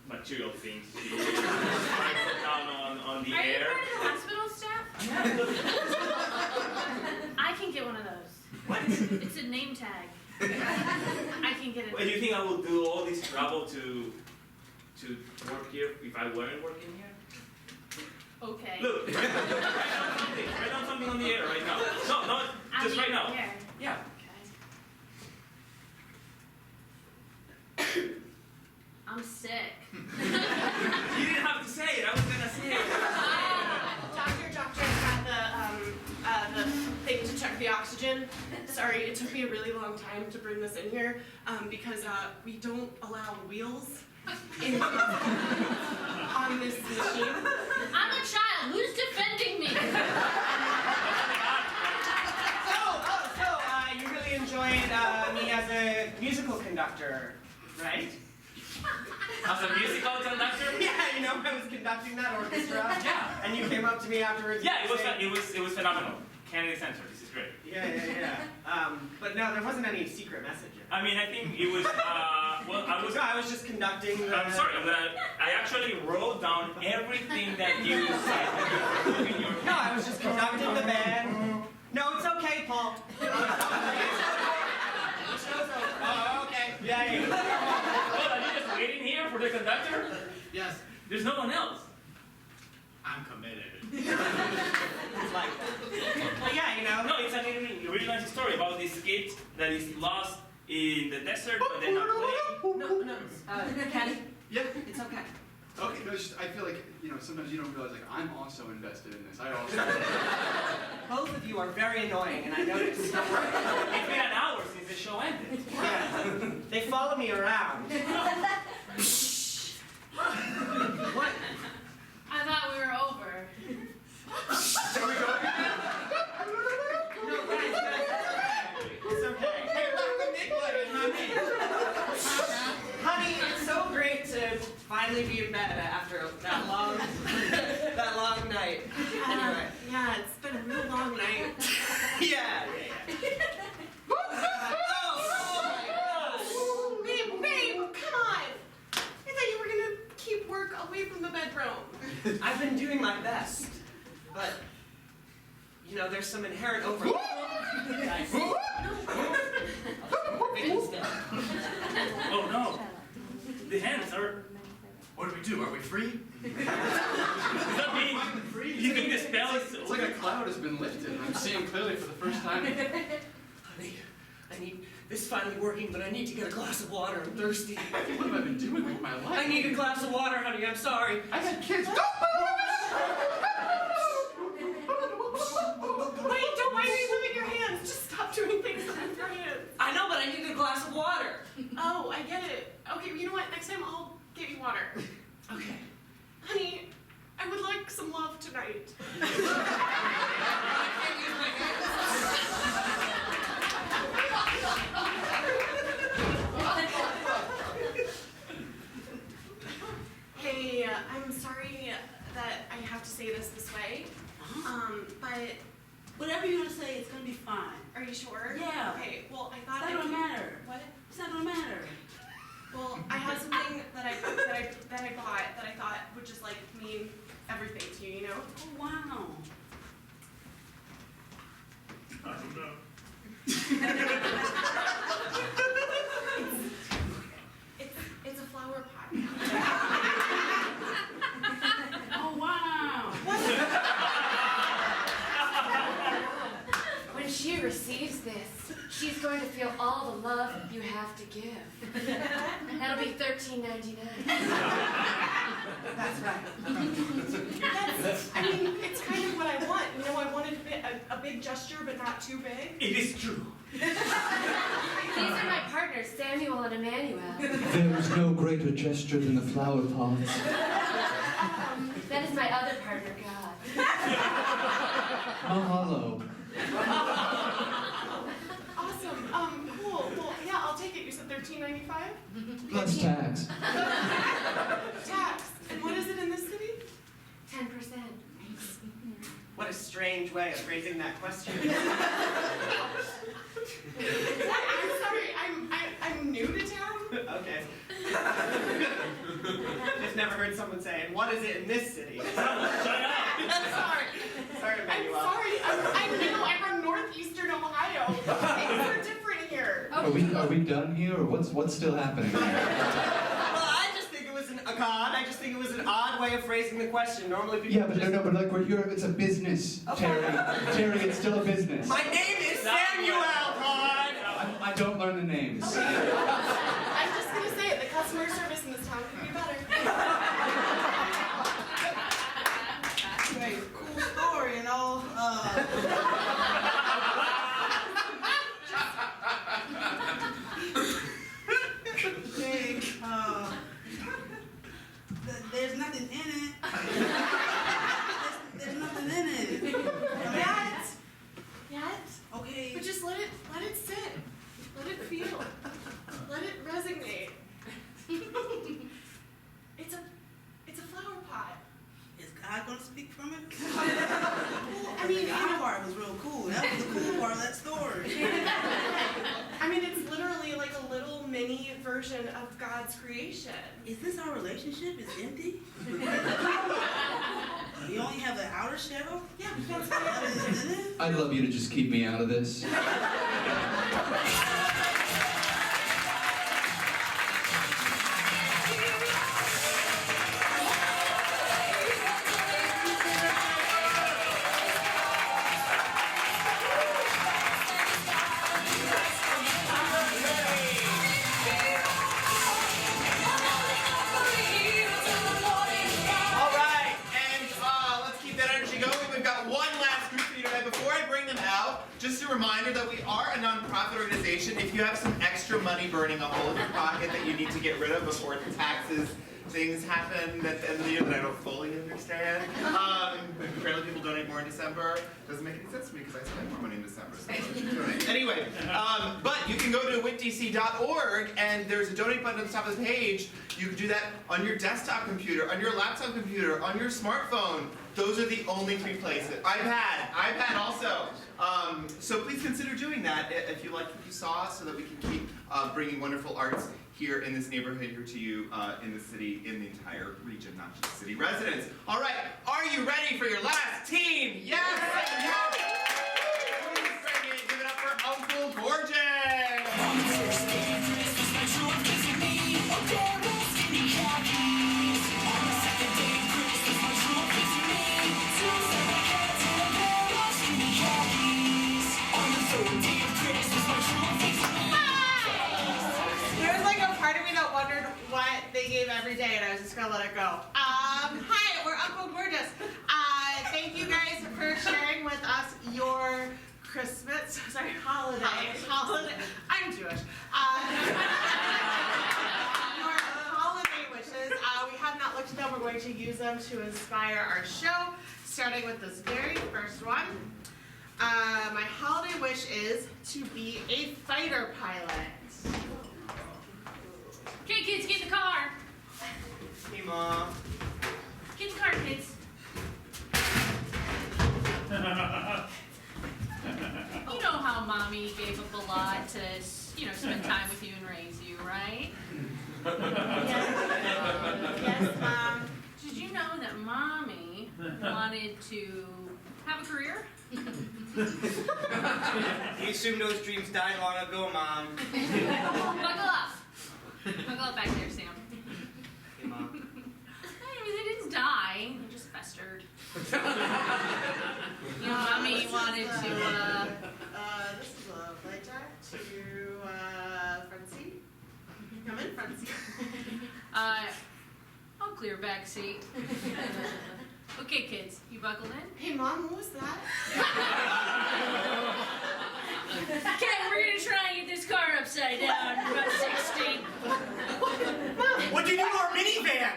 material things. She writes it down on the Are you air. part of the hospital staff? I can get one of those. What? It's a name tag. I can get it. Well, you think I will do all this trouble to work here if I weren't working here? Okay. Look, write down something. Write down something on the air right now. No, just right now. Here. Yeah. Okay. I'm sick. You didn't have to say it. I was gonna say it. Doctor, I've got the thing to check the oxygen. Sorry, it took me a really long time to bring this in here because we don't allow wheels on this machine. I'm a child. Who's defending me? So, you really enjoyed me as a musical conductor, right? As a musical conductor? Yeah, you know, I was conducting that orchestra. Yeah. And you came up to me afterwards. Yeah, and said, it was phenomenal. Kennedy Center. This is great. Yeah. But no, there wasn't any secret message. I mean, I think it was. Well, I was just conducting. I'm sorry. I actually wrote down everything that you said when you were doing your. No, I was just conducting the band. No, it's okay, Paul. Oh, okay. Yeah. Well, are you just waiting here for the conductor? Yes, There's no one else. I'm committed. It's like that. But yeah, you know. No, it's a really nice story about this kid that is lost in the desert, but then not playing. No, Kenny, Yeah. it's okay. Okay. No, it's just, I feel like sometimes you don't realize like I'm also invested in this. I also. Both of you are very annoying, and I noticed. It's been an hour since the show ended. Yeah. They follow me around. What? I thought we were over. There we go. No, guys. It's okay. Hey, let the big play, not me. Honey, it's so great to finally be in bed after that long night. Anyway. Yeah, it's been a real long night. Yeah. Oh, babe, come on. I thought you were gonna keep work away from the bedroom. I've been doing my best, but there's some inherent overlap. Guys. Oh no. The hands are. What do we do? Are we free? Does that mean you think the spell is? It's like a cloud has been lifted and I'm seeing clearly for the first time. Honey, I need this is finally working, but I need to get a glass of water. I'm thirsty. What have I been doing with my life? I need a glass of water, honey. I'm sorry. I got kids. Wait, don't mind me moving your hands. Just stop doing things with your hands. I know, but I need a glass of water. Oh, I get it. Okay, you know what? Next time I'll get you water. Okay. Honey, I would like some love tonight. Hey, I'm sorry that I have to say this way, but Whatever you're gonna say, it's gonna be fine. are you sure? Yeah. Okay, well, I It's thought not I gonna could... matter. What? It's not gonna matter. Well, I have something that I bought that I thought would just like mean everything to you, you know? Oh, wow. I don't know. It's a flower pot. love you have to give. That'll be $13.99. That's right. I mean, it's kind of what I want. You know, I wanted a big gesture, but not too big. It is true. These are my partners, Samuel and Emmanuel. There is no greater gesture than the flower pots. That is my other partner, God. Mahalo. Awesome. Cool. Well, yeah, I'll take it. You said $13.95? Plus tax. Tax. And what is it in this city? 10%. What a strange way of phrasing that question. I'm sorry. I'm new to town. Okay. Just never heard someone say, and what is it in this city? Shut up! Sorry. Sorry, I'm Emmanuel. sorry. I'm new. I'm from northeastern Ohio. Things are different here. Are we done here, or what's still happening here? Well, I just think it was I just think it was an odd way of phrasing the question. Normally people Yeah, but just... no, but like it's a business, Okay. Terry, it's still a business. My name is Samuel, Todd! I don't learn the names. I'm just gonna say it. The customer service in this town could be better. Anyway, cool story and all. Hey, there's nothing in it. There's nothing in it. Yet? Okay. But just let it sit. Let it feel. Let it resonate. It's a flower pot. Is God gonna speak from it? Well, I mean, The God part was real cool. That was the cool part of that story. I mean, it's literally like a little mini version of God's creation. Is this our relationship? Is empty? We only have the outer shell? Yeah, that's what That is in it? I'd love you to just keep me out of this. All right, and let's keep that energy going. We've got one last group for you tonight. Before I bring them out, just a reminder that we are a nonprofit organization. If you have some extra money burning a hole in your pocket that you need to get rid of before taxes, things happen at the end of the year that I don't fully understand. Apparently people donate more in December. Doesn't make any sense to me because I spend more money in December. So donate. Anyway, but you can go to witdc.org and there's a donate button at the top of the page. You can do that on your desktop computer, on your laptop computer, on your smartphone. Those are the only three places. iPad also. So please consider doing that if you like what you saw, so that we can keep bringing wonderful arts here in this neighborhood, here to you in the city, in the entire region, not just city residents. All right, are you ready for your last team? Yes! Please bring it, give it up for Uncle Gorgeous! There's like a part of me that wondered what they gave every day, and I was just gonna let it go. Hi, we're Uncle Gorgeous. Thank you guys for sharing with us your holiday. I'm Jewish. Your holiday wishes. We have not looked at them. We're going to use them to inspire our show, starting with this very first one. My holiday wish is to be a fighter pilot. Okay, kids, get in the car. Hey, Mom. Get in the car, kids. You know how mommy gave up a lot to, spend time with you and raise you, right? Yes, Mom. Did you know that mommy wanted to have a career? You assumed those dreams died long ago, Mom. Buckle up. Buckle up back there, Sam. Hey, Mom. They didn't die. They just festered. Mommy wanted to, This is a light jack to I'll clear back seat. Okay, kids, you buckled in? Hey, Mom, what was that? Okay, we're gonna try and get this car upside down. About 60. What'd you do to our minivan?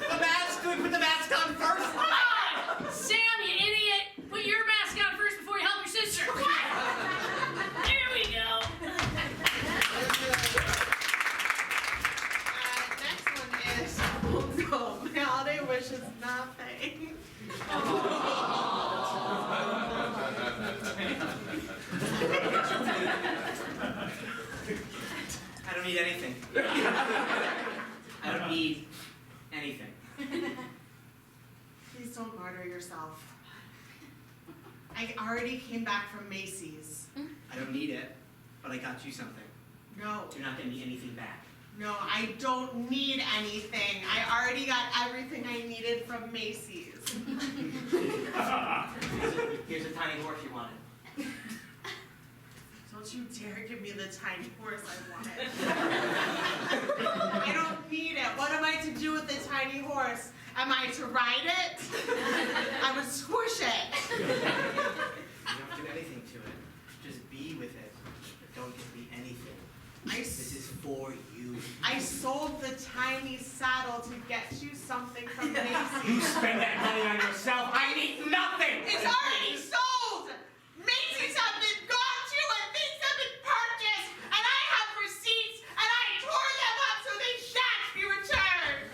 The mask, do we put the mask on first? Sam, you idiot! Put your mask on first before you help your sister. There we go. Next one is, oh, my holiday wish is nothing. I don't need anything. I don't need anything. Please don't murder yourself. I already came back from Macy's. I don't need it, but I got you something. No, You're not getting me anything back. no, I don't need anything. I already got everything I needed from Macy's. Here's a tiny horse you wanted. Don't you dare give me the tiny horse I wanted. I don't need it. What am I to do with the tiny horse? Am I to ride it? I would squish it. You don't do anything to it. Just be with it. But don't give me anything. This is for you. I sold the tiny saddle to get you something from Macy's. You spend that money on yourself. I need nothing. It's already sold! Macy's have been gone to and things have been purchased and I have receipts and I tore them up so they shan't be returned!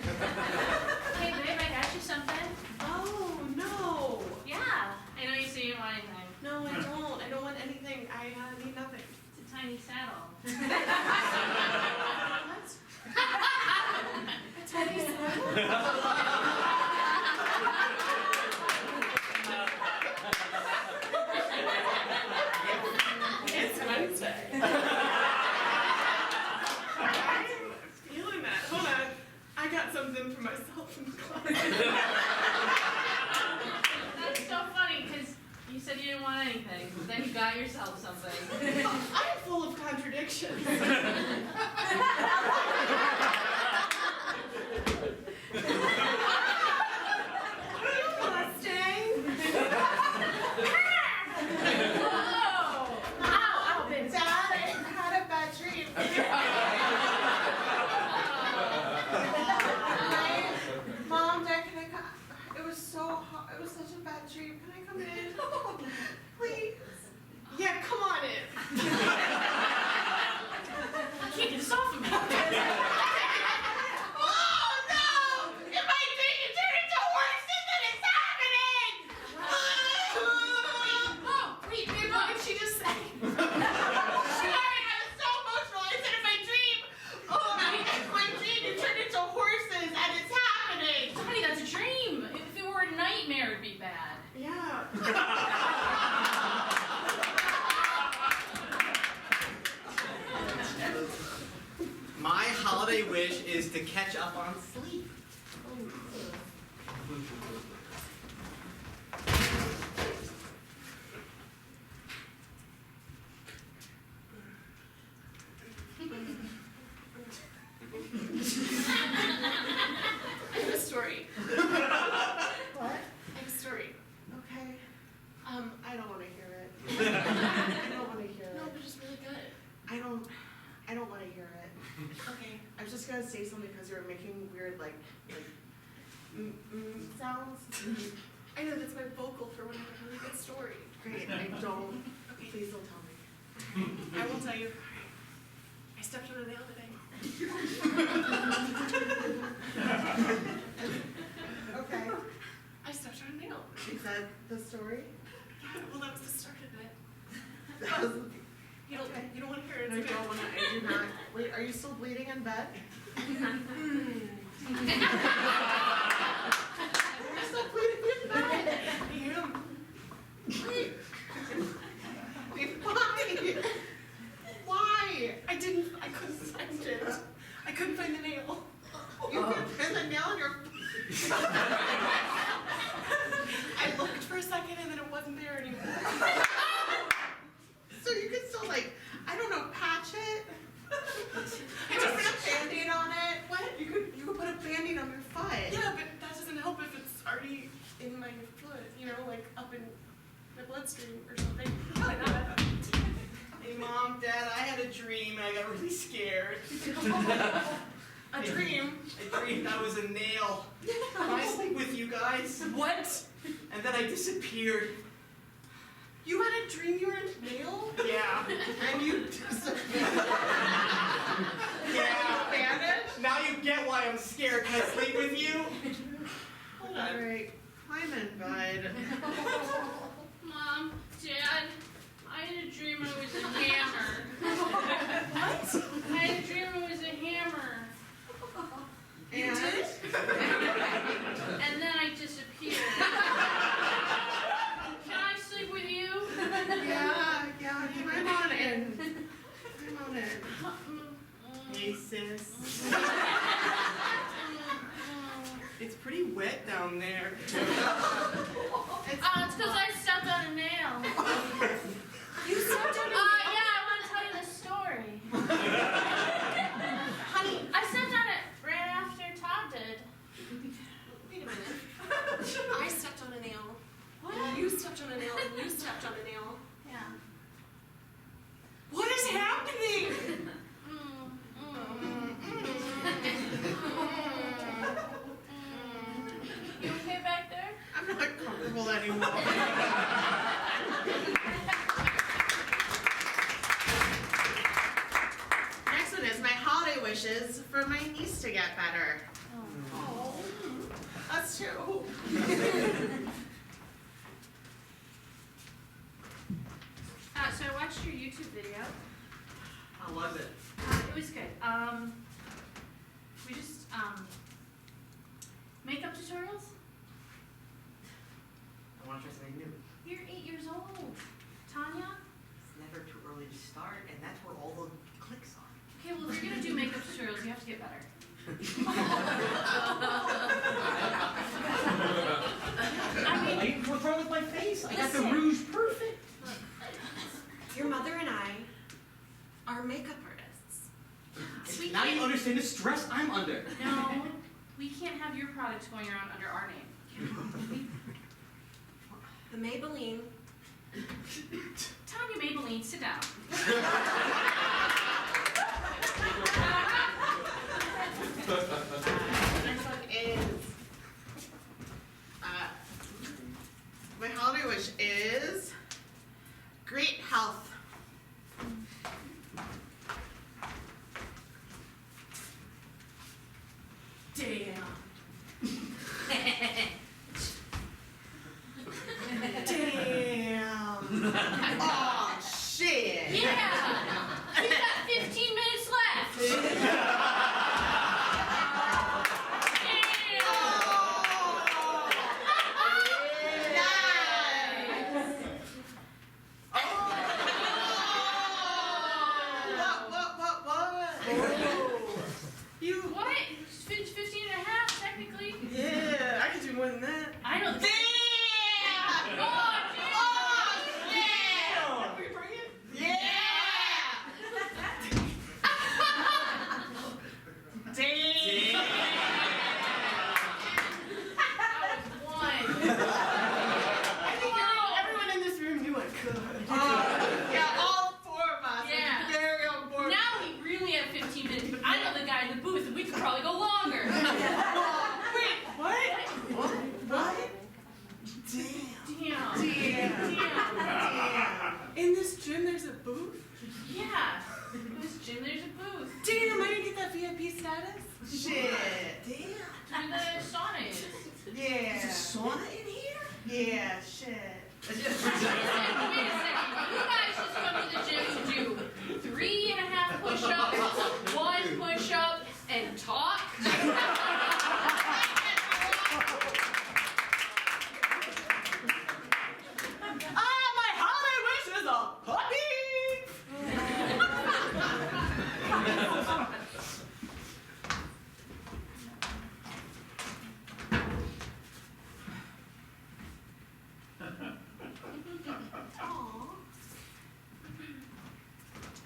Hey, babe, I got you something. Oh, no. Yeah, I know you say you don't want anything. No, I don't. I don't want anything. I need nothing. It's a tiny saddle. What? A tiny It's Wednesday. I'm feeling that. Hold on. I got something for myself in the closet. That's so funny, because you said you didn't want anything, but then you got yourself something. I'm full of contradictions. Mustang. Whoa! Ow, babe. Dad, I had a bad dream. Mom, Dad, can I come? It was so hot. It was such a bad dream. Can I come in? Please. Yeah, come on in. Keep this off of me. Oh no! In my dream, you turned into horses and it's happening! Oh, wait, babe, What did she just say? Sorry, I was so emotional. I said in my dream, in my dream, you turned into horses and it's happening! honey, that's a dream. If it were a nightmare, it'd be bad. Yeah. My holiday wish is to catch up on sleep. I have a story. What? I have a story. Okay. I don't want to hear it. I don't want to hear it. No, but it's really good. I don't want to hear it. Okay. I was just gonna say something because you were making weird like sounds. I know that's my vocal for when I have a really good story. Great. I don't. Okay. Please don't tell me. I will tell you. I stepped on a nail today. Okay. I stepped on a nail. Is that the story? Yeah. Well, that was the start of it. That was. You don't want to hear it. I don't want to. I do not. Wait, are you still bleeding in bed? You're still bleeding in bed? I am. Wait. Why? Why? I couldn't find it. I couldn't find the nail. You couldn't find the nail in your... I looked for a second and then it wasn't there anymore. So you could still, like, I don't know, patch it? scared. A dream. I dreamed I was a nail. Can I sleep with you guys? What? And then I disappeared. You had a dream you were a nail? Yeah. And you disappeared. Yeah. Vanished? Now you get why I'm scared. Can I sleep with you? Hold on. Alright. Climb in, bud. Mom, Dad, I had a dream I was a hammer. What? I had a dream I was a hammer. You did? And then I disappeared. Can I sleep with you? Yeah. Climb on in. Climb on in. Hey, sis. It's pretty wet down there. It's because I stepped on a nail. You stepped on a nail? Yeah, I want to tell you the story. Honey, I stepped on it right after Todd did. wait a minute. I stepped on a nail. What? You stepped on a nail and you stepped on a nail. Yeah. What is happening? You okay back there? I'm not comfortable anymore. Next one is my holiday wishes for my niece to get better. Oh, us too. So I watched your YouTube video. How was it? It was good. We just, makeup tutorials? I want to try something new. You're 8 years old. Tanya? It's never too early to start, and that's where all the clicks are. Okay, well, if you're gonna do makeup tutorials, you have to get better. I mean, What's wrong with my face? I got the Listen. rouge perfect. Your mother and I are makeup artists. we Now you can't, understand the stress I'm under. no, we can't have your products going around under our name. The Maybelline. Tanya Maybelline, sit down. Next one is my holiday wish is great health. Damn. Damn. Oh shit. Yeah! We got 15 minutes left! You. What? It's 15 and a half, technically. Yeah, I could do more than that. I know. Damn! Oh, Oh, damn! Yeah! Damn! that was one. I think everyone in this room knew I could. Yeah, all four of us. Yeah. Very on board. Now we really have 15 minutes, but I know the guy in the booth, and we could probably go longer. Wait, what? What? Damn. Damn. In this gym, there's a booth? Yeah. This gym, there's a booth. Damn, I didn't get that VIP status? Shit. Damn. And the sauna is. Yeah. Is a sauna in here? Yeah, shit. Wait a second. You guys just come to the gym to do 3.5 push-ups, 1 push-up, and talk? My holiday wish is a puppy!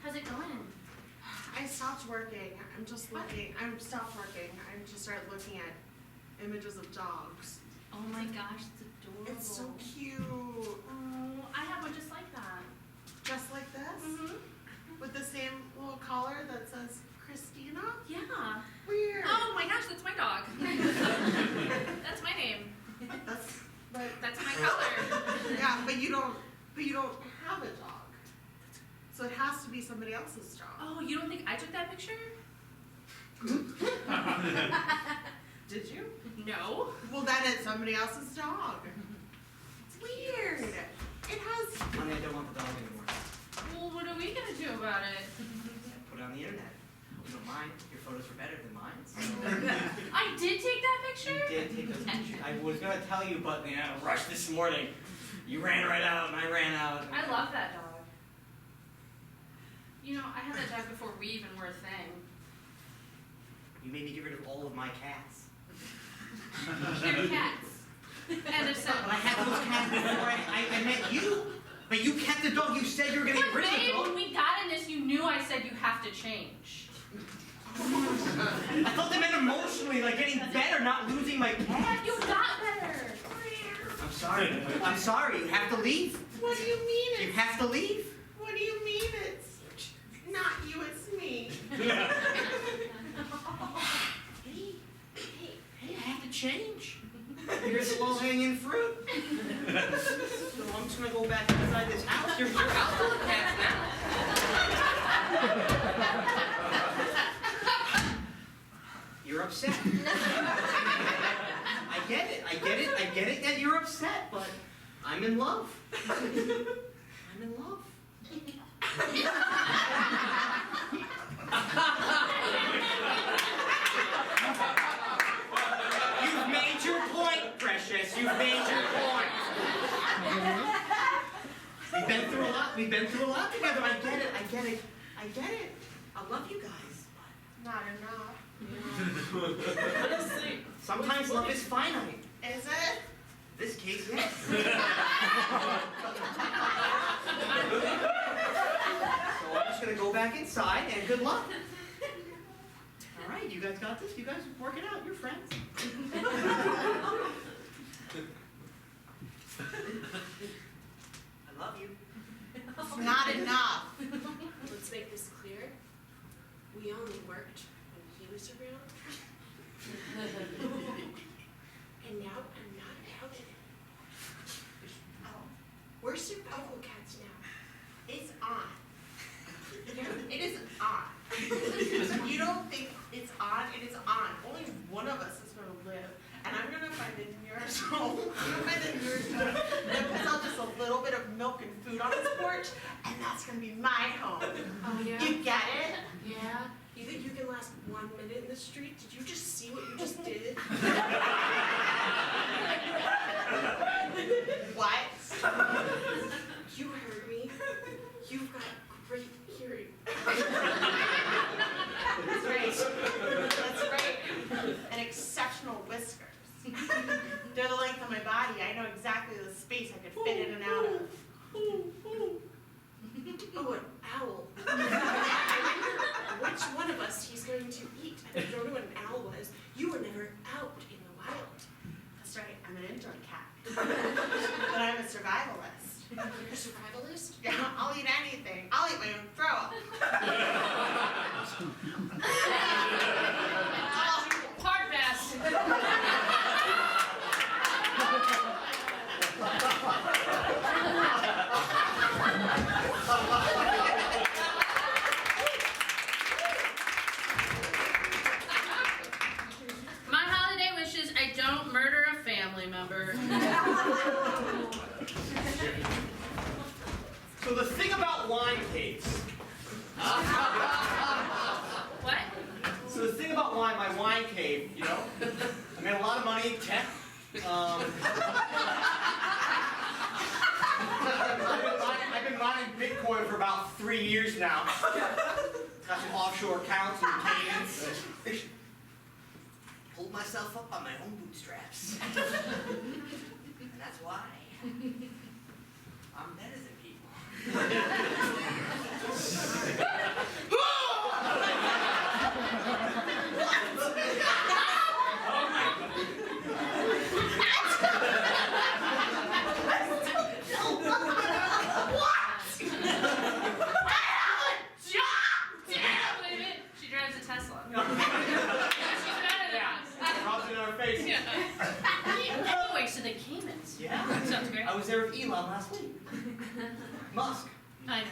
How's it going? I stopped working. I'm just looking. I stopped working. I just started looking at images of dogs. Oh my gosh, it's adorable. It's so cute. Oh, I have one just like that. Just like this? Mm-hmm. With the same little collars card that says Christina? Yeah. Weird. Oh my gosh, that's my dog. That's my name. That's my color. Yeah, but you don't have a dog. So it has to be somebody else's dog. Oh, you don't think I took that picture? Did you? No. Well, then it's somebody else's dog. It's weird. It has. Honey, I don't want the dog anymore. Well, what are we gonna do about it? Put it on the internet. You don't mind. Your photos are better than mine. So. I did take that picture? You did take those pictures. I was gonna tell you, but in a rush this morning, you ran right out and I ran out. I love that dog. You know, I had that dog before we even were a thing. You made me get rid of all of my cats. They're cats. And if so. But I had those cats before I met you. But you kept the dog. You said you were gonna get But rid of the babe, dog. when we got in this, you knew I said you have to change. I thought they meant emotionally, like getting better, not losing my cat. You got better. I'm sorry. I'm sorry. You have to leave. What do you mean? You have to leave. What do you mean it's not you? It's me. Hey, I have to change. Here's the low-hanging fruit. So I'm just gonna go back inside this house. You're out full of cats now. You're upset. I get it. I get it. I get it that you're upset, but I'm in love. I'm in love. You've made your point, Precious. You've made your point. We've been through a lot. We've been through a lot together. I get it. I get it. I get it. I love you guys. Not enough. Honestly, sometimes love is finite. Is it? This case, yes. So I'm just gonna go back inside and good luck. All right, you guys got this. You guys work it out. You're friends. I love you. It's not enough. Let's make this clear. We only worked when he was around. And now I'm not about it. Oh, We're survival cats now. it's on. It isn't on. You don't think it's on? It is on. Only one of us is going to live. And I'm going to find a nearest home. I'm going to find the nearest home. And put out just a little bit of milk and food on his porch. And that's going to be my home. Oh, yeah? You get it? Yeah? You think you can last 1 minute in the street? Did you just see what you just did? What? You heard me. You've got great hearing. That's right. That's right. And exceptional whiskers. They're the length of my body. I know exactly the space I could fit in and out of. Oh, an owl. Which one of us he's going to eat? I don't know what an owl was. You were never out in the wild. That's right. I'm an indoor cat. But I'm a survivalist. You're a survivalist? Yeah, I'll eat anything. I'll eat my own throw up. Hard best. My holiday wish is I don't murder a family member. So the thing about wine caves. What? So the thing about wine, my wine cave, you know, I made a lot of money, tech. I've been mining Bitcoin for about 3 years now. Got some offshore accounts and payments. Pulled myself up on my own bootstraps. And that's why I'm better than people. Wait a Elon last week. Musk. I know.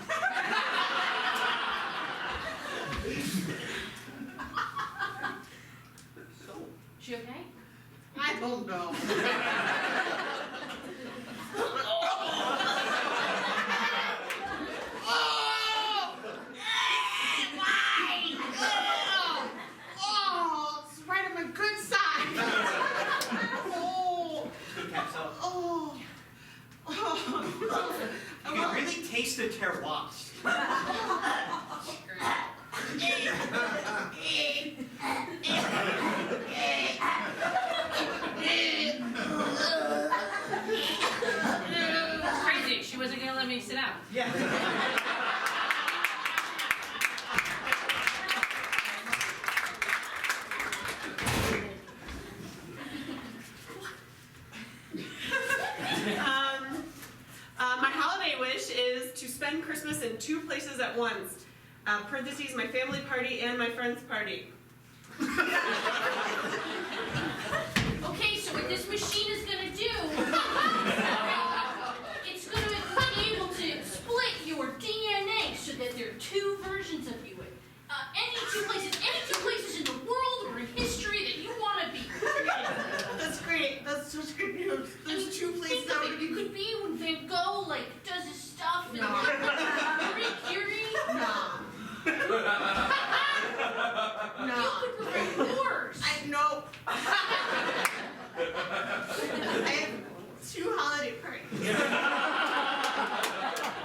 So, She okay? I don't know. Oh, it's right on my good side. Oh, so oh, oh. you can really taste the terroir. It's crazy. She wasn't gonna let me sit down. Yeah. My holiday wish is to spend Christmas in 2 places at once. Parentheses, my family party and my friend's party. Okay, so what this machine is gonna do, it's gonna be able to split your DNA so that there are 2 versions of you. Any two places in the world or in history that you want to be. That's great. That's such good news. There's 2 places Think that of would it. be You could be when Van Gogh does his stuff and Marie Curie. No. No. You could prevent wars. I know. I have 2 holiday parties.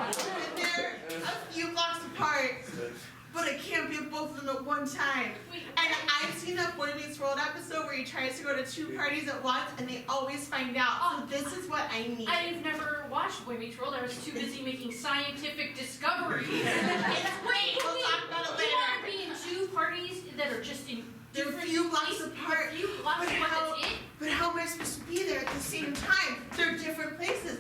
And they're a few blocks apart, but I can't be at both of them at one time. And I've seen that Boy Meets World episode where he tries to go to 2 parties at once and they always find out. So this is what I need. I've never watched Boy Meets World. I was too busy making scientific discoveries. Wait, we'll talk about it You later. want to be in 2 parties that are just in They're a different few blocks places? apart. A few blocks But apart, how- that's it? But how am I supposed to be there at the same time? They're different places.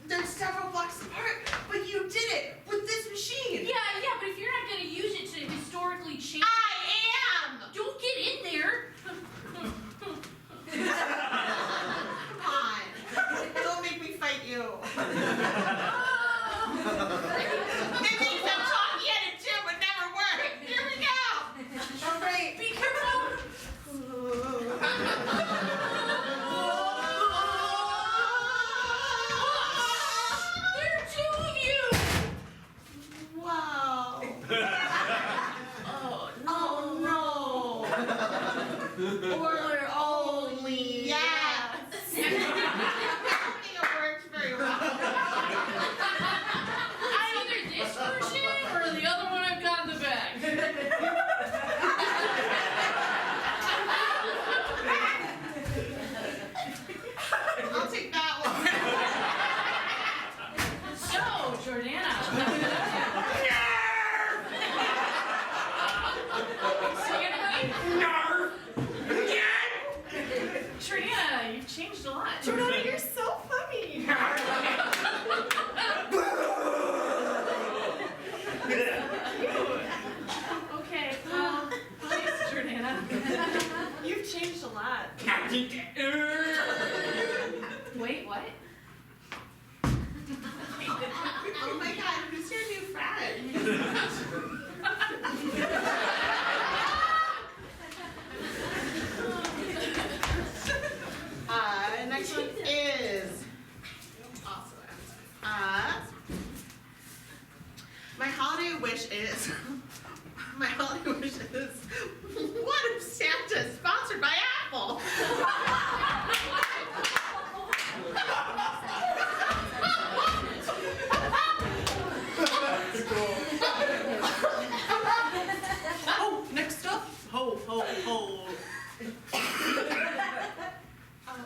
They're several blocks apart, but you did it with this machine. Yeah, but if you're not going to use it to historically change... I am! Don't get in there! Come on. Don't make me fight you. It means I'm talking at a gym would never work. Here we go. All right. Be careful! There are 2 of you! Wow. Oh no. Or only yes. I don't think it worked very well. Either this version or the other one I've got in the bag. I'll take that one. So, Jordana. Jordana, you've changed a lot. Jordana, you're so funny. Okay, thanks, Jordana. You've changed a lot. Wait, what? Oh my god, who's your new friend? Next one is my holiday wish is what if Santa is sponsored by Apple? Oh, next up. Ho, ho, ho.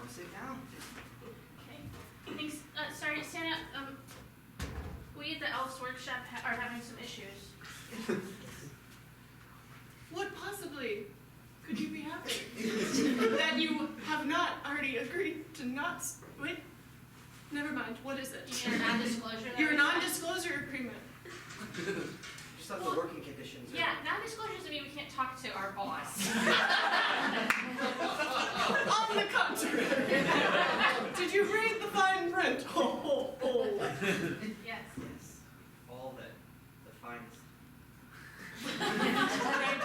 Sit down. Okay. Thanks. Sorry, Santa. We at the Elf's Workshop are having some issues. What possibly could you be having that you have not already agreed to not? Wait. Never mind. What is it? Your non-disclosure. Your non-disclosure agreement. Just like the working conditions. Yeah, non-disclosure doesn't mean we can't talk to our boss. On the contrary. Did you read the fine print? Ho, ho, ho. Yes. Yes. All the finest. Alright.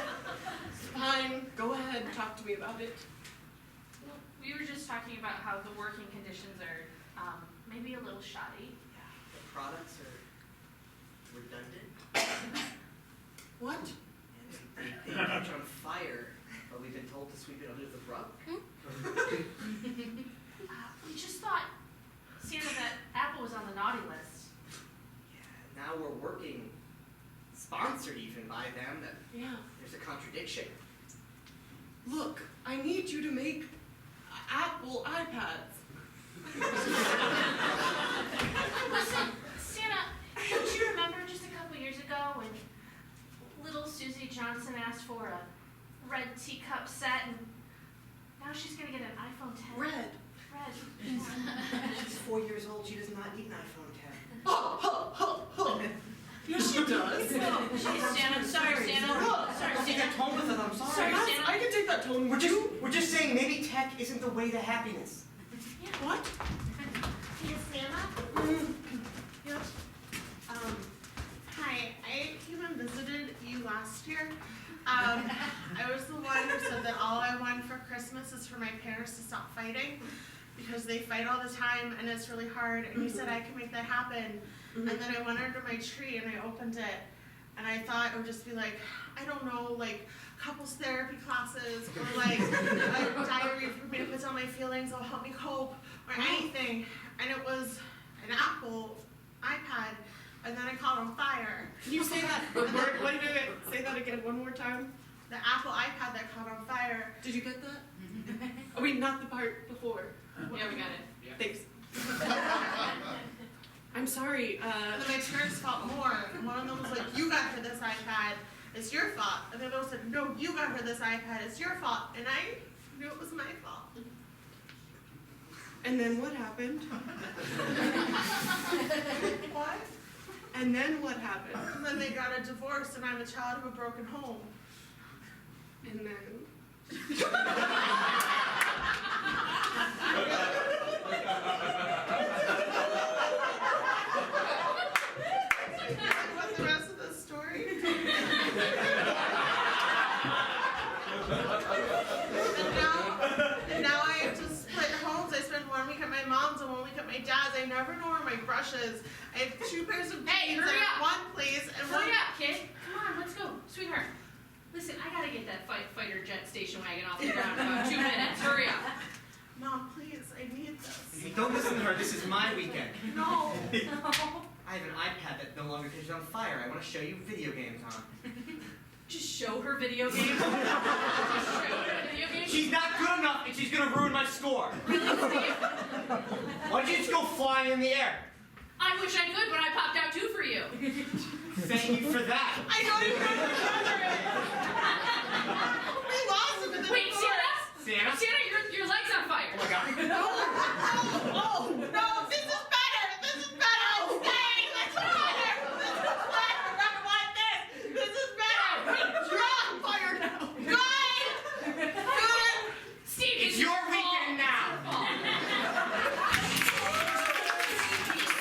Fine, go ahead, talk to me about it. Well, we were just talking about how the working conditions are maybe a little shoddy. Yeah, the products are redundant. What? And they catch on fire, but we've been told to sweep it under the rug. We just thought, Santa, that Apple was on the naughty list. Yeah, now we're working, sponsored even by them, that Yeah. there's a contradiction. Look, I need you to make Apple iPads. Listen, Santa, don't you remember just a couple years ago when little Susie Johnson asked for a red teacup set, and now she's gonna get an iPhone 10? Red. Red. She's 4 years old, she does not need an iPhone 10. Yes, she does. Jeez, Santa, sorry, Santa. Sorry, Take that Santa. tone with it, I'm sorry. Sorry, Santa. I can take that tone. We're just saying maybe tech isn't the way to happiness. What? Hey, Santa? Yep. Hi, I came and visited you last year. I was the one who said that all I want for Christmas is for my parents to stop fighting because they fight all the time and it's really hard. And you said I could make that happen. And then I went under my tree and I opened it. And I thought it would just be like, I don't know, like couples therapy classes or like a diary for me to put down my feelings that'll help me cope or anything. And it was an Apple iPad. And then I caught on fire. Can you say that? Wait, say that again one more time. The Apple iPad that caught on fire. Did you get that? I mean, not the part before. Yeah, we got it. Thanks. I'm sorry. And then my parents fought more. And one of them was like, you got her this iPad, it's your fault. And the other one said, no, you got her this iPad, it's your fault. And I knew it was my fault. And then what happened? What? And then what happened? And then they got a divorce and I'm a child of a broken home. And then. What's the rest of the story? and now I have to split homes. I spend 1 week at my mom's and 1 week at my dad's. I never know where my brush is. I have 2 pairs of Hey, jeans hurry at up. one place and Hurry one. up, kid. Come on, let's go. Sweetheart, listen, I gotta get that fighter jet station wagon off the ground in about 2 minutes. Hurry up. Mom, please, I need this. Don't listen to her, this is my weekend. No. I have an iPad that no longer catches on fire. I want to show you video games on. Just show her video games. Just show her video games. She's not good enough and she's gonna ruin my score. Really, Steve? Why don't you just go flying in the air? I wish I could, but I popped out 2 for you. Thank you for that. I don't even know